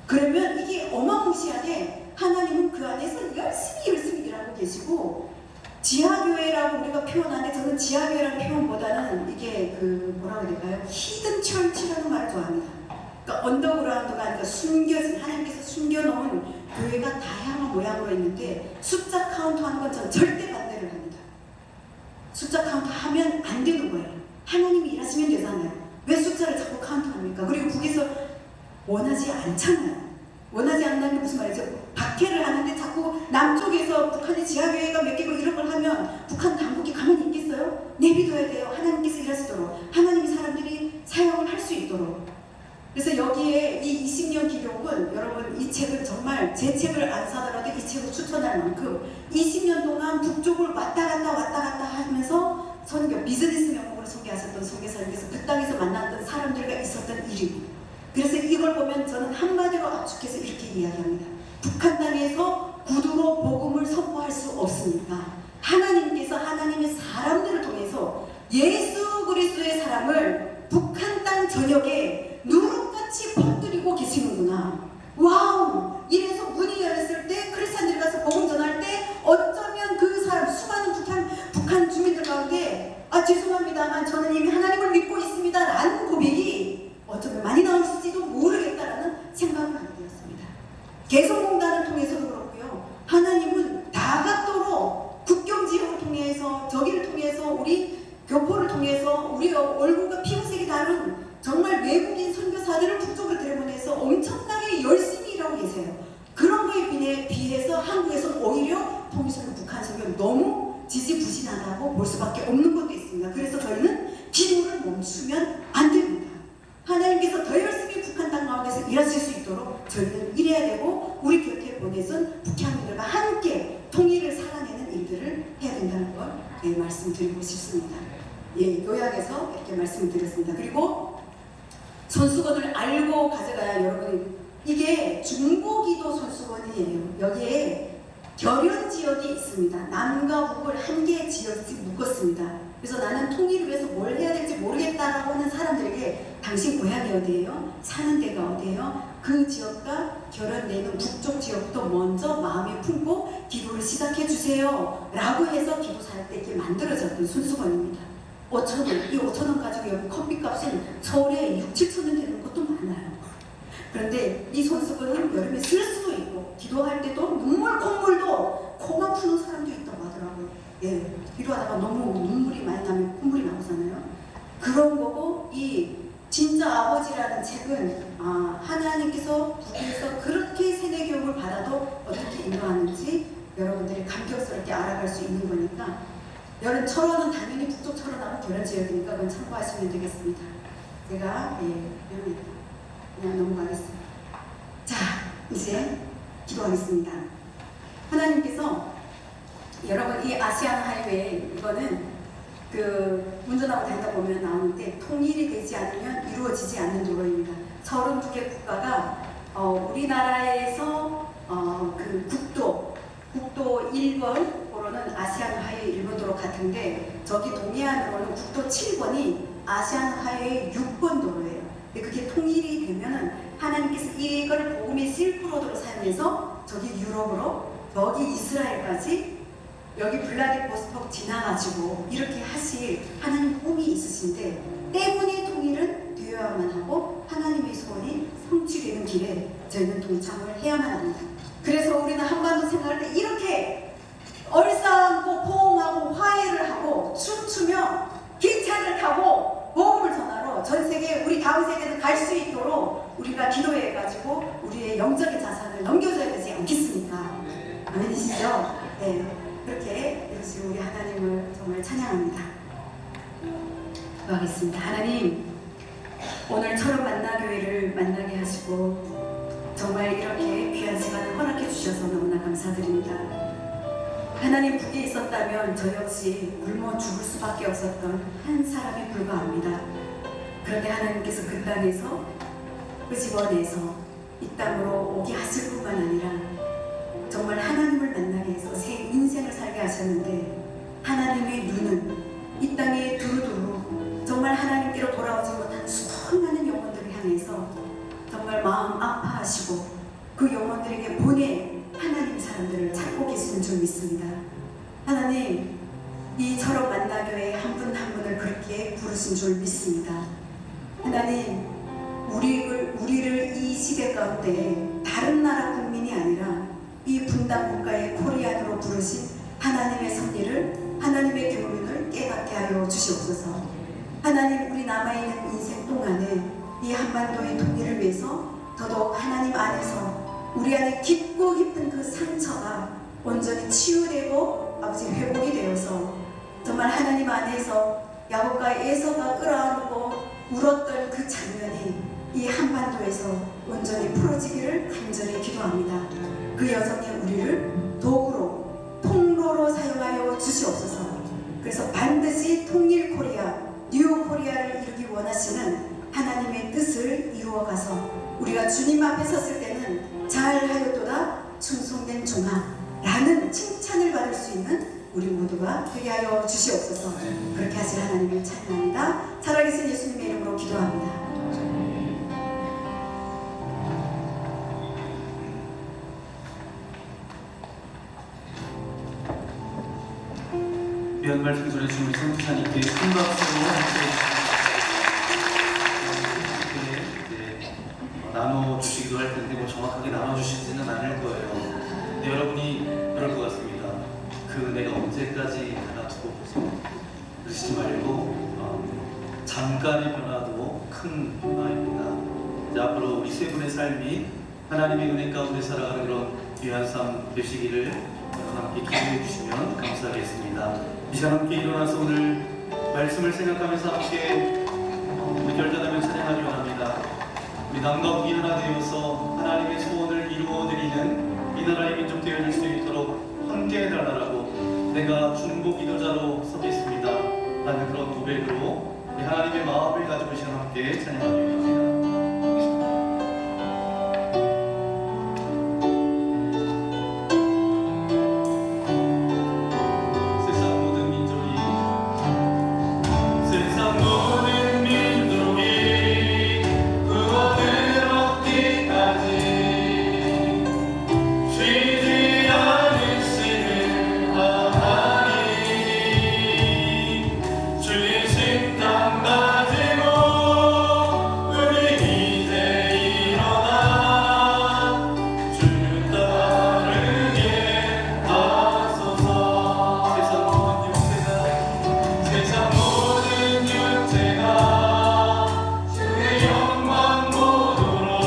그러면 이게 어마무시하게 하나님은 그 안에서 열심히 일하고 계시고 지하교회라고 우리가 표현하는데 저는 지하교회라는 표현보다는 이게 그 뭐라고 해야 될까요? 히든 철치라는 말을 좋아합니다. 그러니까 언더그라운드가 아니라 숨겨진 하나님께서 숨겨놓은 교회가 다양한 모양으로 있는데 숫자 카운트하는 건 저는 절대 반대를 합니다. 숫자 카운트 하면 안 되는 거예요. 하나님이 일하시면 되잖아요. 왜 숫자를 자꾸 카운트합니까? 그리고 북에서 원하지 않잖아요. 원하지 않는 게 무슨 말이죠? 박해를 하는데 자꾸 남쪽에서 북한의 지하교회가 몇 개고 이런 걸 하면 북한 당국이 가만히 있겠어요? 내비둬야 돼요. 하나님께서 일하시도록. 하나님이 사람들이 사용을 할 수 있도록. 그래서 여기에 이 20년 기록은 여러분 이 책은 정말 제 책을 안 사더라도 이 책을 추천할 만큼 20년 동안 북쪽을 왔다 갔다 하면서 선교, 비즈니스 명목으로 소개하셨던 선교사님께서 그 땅에서 만났던 사람들과 있었던 일입니다. 그래서 이걸 보면 저는 한마디로 압축해서 이렇게 이야기합니다. 북한 땅에서 구두로 복음을 선포할 수 없으니까 하나님께서 하나님의 사람들을 통해서 예수 그리스도의 사람을 북한 땅 전역에 누룩같이 퍼뜨리고 계시는구나. 와우! 이래서 문이 열렸을 때 크리스찬들이 가서 복음 전할 때 어쩌면 그 사람 수많은 북한 주민들 가운데 죄송합니다만 저는 이미 하나님을 믿고 있습니다 라는 고백이 어쩌면 많이 나올지도 모르겠다라는 생각을 하게 되었습니다. 개성공단을 통해서도 그렇고요. 하나님은 다각도로 국경 지역을 통해서 저기를 통해서 우리 교포를 통해서 우리 얼굴과 피부색이 다른 정말 외국인 선교사들을 북쪽으로 데려보내서 엄청나게 열심히 일하고 계세요. 그런 거에 비해서 한국에서는 오히려 통일선교 북한 선교는 너무 지지부진하다고 볼 수밖에 없는 것도 있습니다. 그래서 저희는 기도를 멈추면 안 됩니다. 하나님께서 더 열심히 북한 땅 가운데서 일하실 수 있도록 저희는 일해야 되고 우리 곁에 보내선 북한민들과 함께 통일을 살아내는 일들을 해야 된다는 걸 말씀드리고 싶습니다. 요약해서 이렇게 말씀드렸습니다. 그리고 손수건을 알고 가져가야 여러분 이게 중보기도 손수건이에요. 여기에 결연 지역이 있습니다. 남과 북을 한 개의 지역씩 묶었습니다. 그래서 나는 통일을 위해서 뭘 해야 될지 모르겠다라고 하는 사람들에게 당신 고향이 어디예요? 사는 데가 어디예요? 그 지역과 결연되는 북쪽 지역부터 먼저 마음에 품고 기도를 시작해 주세요 라고 해서 기도사할 때 이렇게 만들어졌던 손수건입니다. 5,000원, 이 5,000원 가지고 여기 커피값은 서울에 6,000~7,000원 되는 것도 많아요. 그런데 이 손수건은 여름에 쓸 수도 있고 기도할 때도 눈물 콧물도 코만 푸는 사람도 있다고 하더라고요. 기도하다가 너무 눈물이 많이 나면 콧물이 나오잖아요. 그런 거고 이 진짜 아버지라는 책은 하나님께서 북에서 그렇게 세대교육을 받아도 어떻게 인도하는지 여러분들이 감격스럽게 알아갈 수 있는 거니까 여름 철원은 당연히 북쪽 철원하고 결연 지역이니까 그건 참고하시면 되겠습니다. 제가 그냥 넘어가겠습니다. 자, 이제 기도하겠습니다. 하나님께서 여러분 이 아시안 하이웨이 이거는 그 운전하고 다니다 보면 나오는데 통일이 되지 않으면 이루어지지 않는 도로입니다. 32개 국가가 우리나라에서 그 국도 1번으로는 아시안 하이웨이 일본도로 같은데 저기 동해안으로는 국도 7번이 아시안 하이웨이 6번 도로예요. 근데 그게 통일이 되면은 하나님께서 이걸 복음의 실크로드로 사용해서 저기 유럽으로 저기 이스라엘까지 여기 블라디보스토크 지나가지고 이렇게 하실 하나님 꿈이 있으신데 때문에 통일은 되어야만 하고 하나님의 소원이 성취되는 길에 저희는 동참을 해야만 합니다. 그래서 우리는 한반도 생각할 때 이렇게 얼싸안고 포옹하고 화해를 하고 춤추며 기차를 타고 복음을 전하러 전 세계 우리 다음 세대는 갈 수 있도록 우리가 기도해가지고 우리의 영적인 자산을 넘겨줘야 되지 않겠습니까? 아멘이시죠? 네, 그렇게 이것이 우리 하나님을 정말 찬양합니다. 기도하겠습니다. 하나님, 오늘 처럼 만나교회를 만나게 하시고 정말 이렇게 귀한 시간을 허락해 주셔서 너무나 감사드립니다. 하나님, 북에 있었다면 저 역시 굶어 죽을 수밖에 없었던 한 사람에 불과합니다. 그런데 하나님께서 그 땅에서 끄집어내서 이 땅으로 오게 하실 뿐만 아니라 정말 하나님을 만나게 해서 새 인생을 살게 하셨는데, 하나님의 눈은 이 땅에 두루두루 정말 하나님께로 돌아오지 못한 수많은 영혼들을 향해서 정말 마음 아파하시고 그 영혼들에게 보내 하나님 사람들을 찾고 계시는 줄 믿습니다. 하나님, 이처럼 만나교회 한 분 한 분을 그렇게 부르신 줄 믿습니다. 하나님, 우리를 이 시대 가운데 다른 나라 국민이 아니라 이 분단 국가의 코리안으로 부르신 하나님의 섭리를, 하나님의 교훈을 깨닫게 하여 주시옵소서. 하나님, 우리 남아있는 인생 동안에 이 한반도의 통일을 위해서 더더욱 하나님 안에서 우리 안에 깊고 깊은 그 상처가 온전히 치유되고 아버지 회복이 되어서 정말 하나님 안에서 야곱과 에서가 끌어안고 울었던 그 장면이 이 한반도에서 온전히 풀어지기를 간절히 기도합니다. 그 여정에 우리를 도구로, 통로로 사용하여 주시옵소서. 그래서 반드시 통일 코리아, 뉴 코리아를 이루기 원하시는 하나님의 뜻을 이루어가서 우리가 주님 앞에 섰을 때는 잘하였도다 충성된 종아 라는 칭찬을 받을 수 있는 우리 모두가 되게 하여 주시옵소서. 그렇게 하실 하나님을 찬양합니다. 살아계신 예수님의 이름으로 기도합니다. 귀한 말씀 전해주신 우리 선교사님께 큰 박수로 함께 나눠주시기도 할 텐데 정확하게 나눠주시지는 않을 거예요. 근데 여러분이 그럴 것 같습니다. 그 은혜가 언제까지 나눠두고 그러시지 말고 잠깐의 변화도 큰 변화입니다. 이제 앞으로 우리 세 분의 삶이 하나님의 은혜 가운데 살아가는 그런 귀한 삶 되시기를 함께 기도해 주시면 감사하겠습니다. 이 시간 함께 일어나서 오늘 말씀을 생각하면서 함께 우리 결단하며 찬양하기 원합니다. 우리 남과 북이 하나 되어서 하나님의 소원을 이루어드리는 이 나라의 민족 되어질 수 있도록 함께해달라고 내가 중보 기도자로 서겠습니다 라는 그런 고백으로 우리 하나님의 마음을 가지고 이 시간 함께 찬양하기 원합니다. 주의 영광 보도록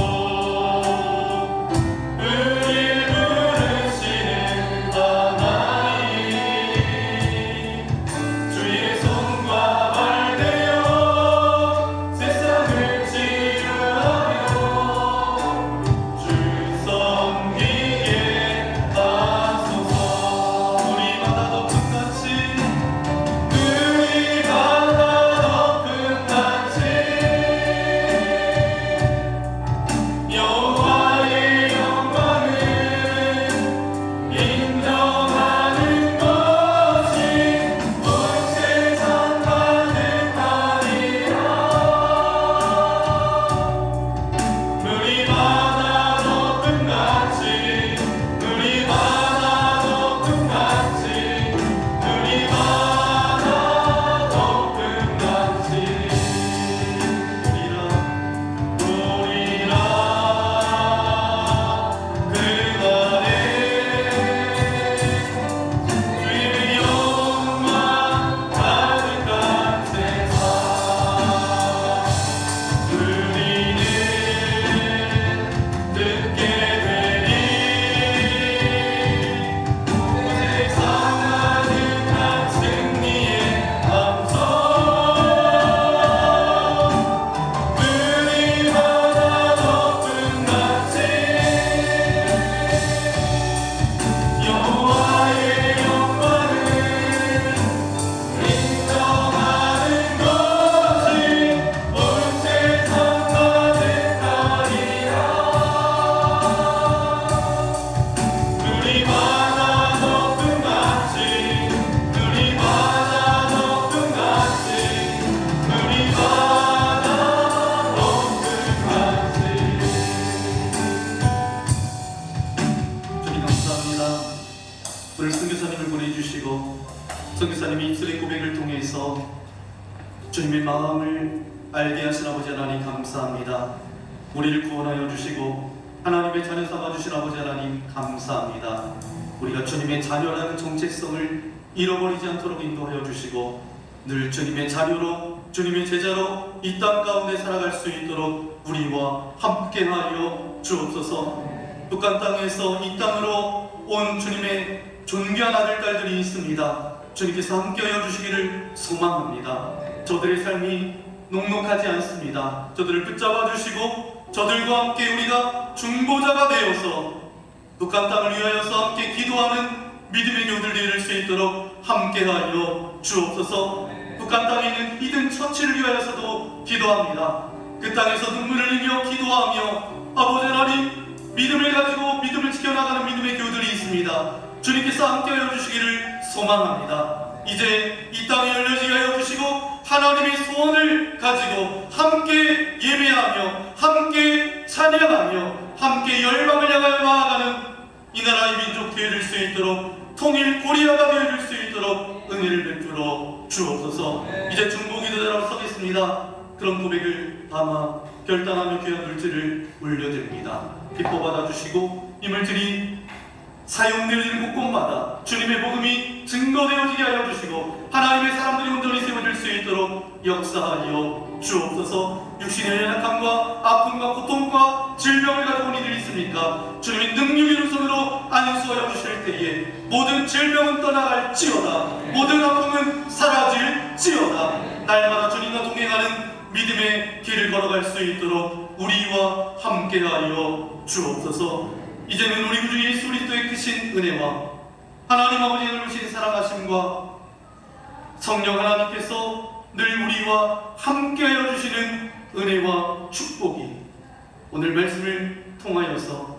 선교사님을 보내주시고 선교사님이 입술의 고백을 통해서 주님의 마음을 알게 하신 아버지 하나님 감사합니다. 우리를 구원하여 주시고 하나님의 자녀 삼아주신 아버지 하나님 감사합니다. 우리가 주님의 자녀라는 정체성을 잃어버리지 않도록 인도하여 주시고 늘 주님의 자녀로 주님의 제자로 이 땅 가운데 살아갈 수 있도록 우리와 함께하여 주옵소서. 북한 땅에서 이 땅으로 온 주님의 존귀한 아들 딸들이 있습니다. 주님께서 함께하여 주시기를 소망합니다. 저들의 삶이 녹록하지 않습니다. 저들을 붙잡아 주시고 저들과 함께 우리가 중보자가 되어서 북한 땅을 위하여서 함께 기도하는 믿음의 교들이 이룰 수 있도록 함께하여 주옵소서. 북한 땅에 있는 이든 처치를 위하여서도 기도합니다. 그 땅에서 눈물을 흘리며 기도하며 아버지 하나님 믿음을 가지고 믿음을 지켜나가는 믿음의 교들이 있습니다. 주님께서 함께하여 주시기를 소망합니다. 이제 이 땅이 열려지게 하여 주시고 하나님의 소원을 가지고 함께 예배하며 함께 찬양하며 함께 열방을 향하여 나아가는 이 나라의 민족 되어줄 수 있도록 통일 코리아가 되어줄 수 있도록 은혜를 베풀어 주옵소서. 이제 중보기도자로 서겠습니다. 그런 고백을 담아 결단하며 귀한 물질을 올려드립니다. 기뻐 받아주시고 이 물질이 사용되어지는 곳곳마다 주님의 복음이 증거되어지게 하여 주시고 하나님의 사람들이 온전히 세워질 수 있도록 역사하여 주옵소서. 육신의 연약함과 아픔과 고통과 질병을 가지고 온 이들이 있습니까? 주님의 능력의 손으로 안수하여 주실 때에 모든 질병은 떠나갈지어다, 모든 아픔은 사라질지어다. 날마다 주님과 동행하는 믿음의 길을 걸어갈 수 있도록 우리와 함께하여 주옵소서. 이제는 우리 구주 예수 그리스도의 크신 은혜와 하나님 아버지의 넓으신 사랑하심과 성령 하나님께서 늘 우리와 함께하여 주시는 은혜와 축복이 오늘 말씀을 통하여서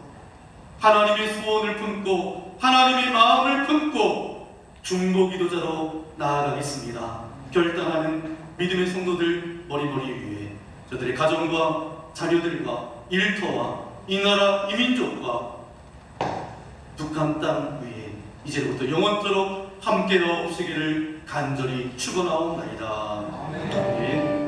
하나님의 소원을 품고 하나님의 마음을 품고 중보기도자로 나아가겠습니다. 결단하는 믿음의 성도들 머리머리 위에 저들의 가정과 자녀들과 일터와 이 나라 이 민족과 북한 땅 위에 이제부터 영원토록 함께 하옵시기를 간절히 축원하옵나이다. 아멘.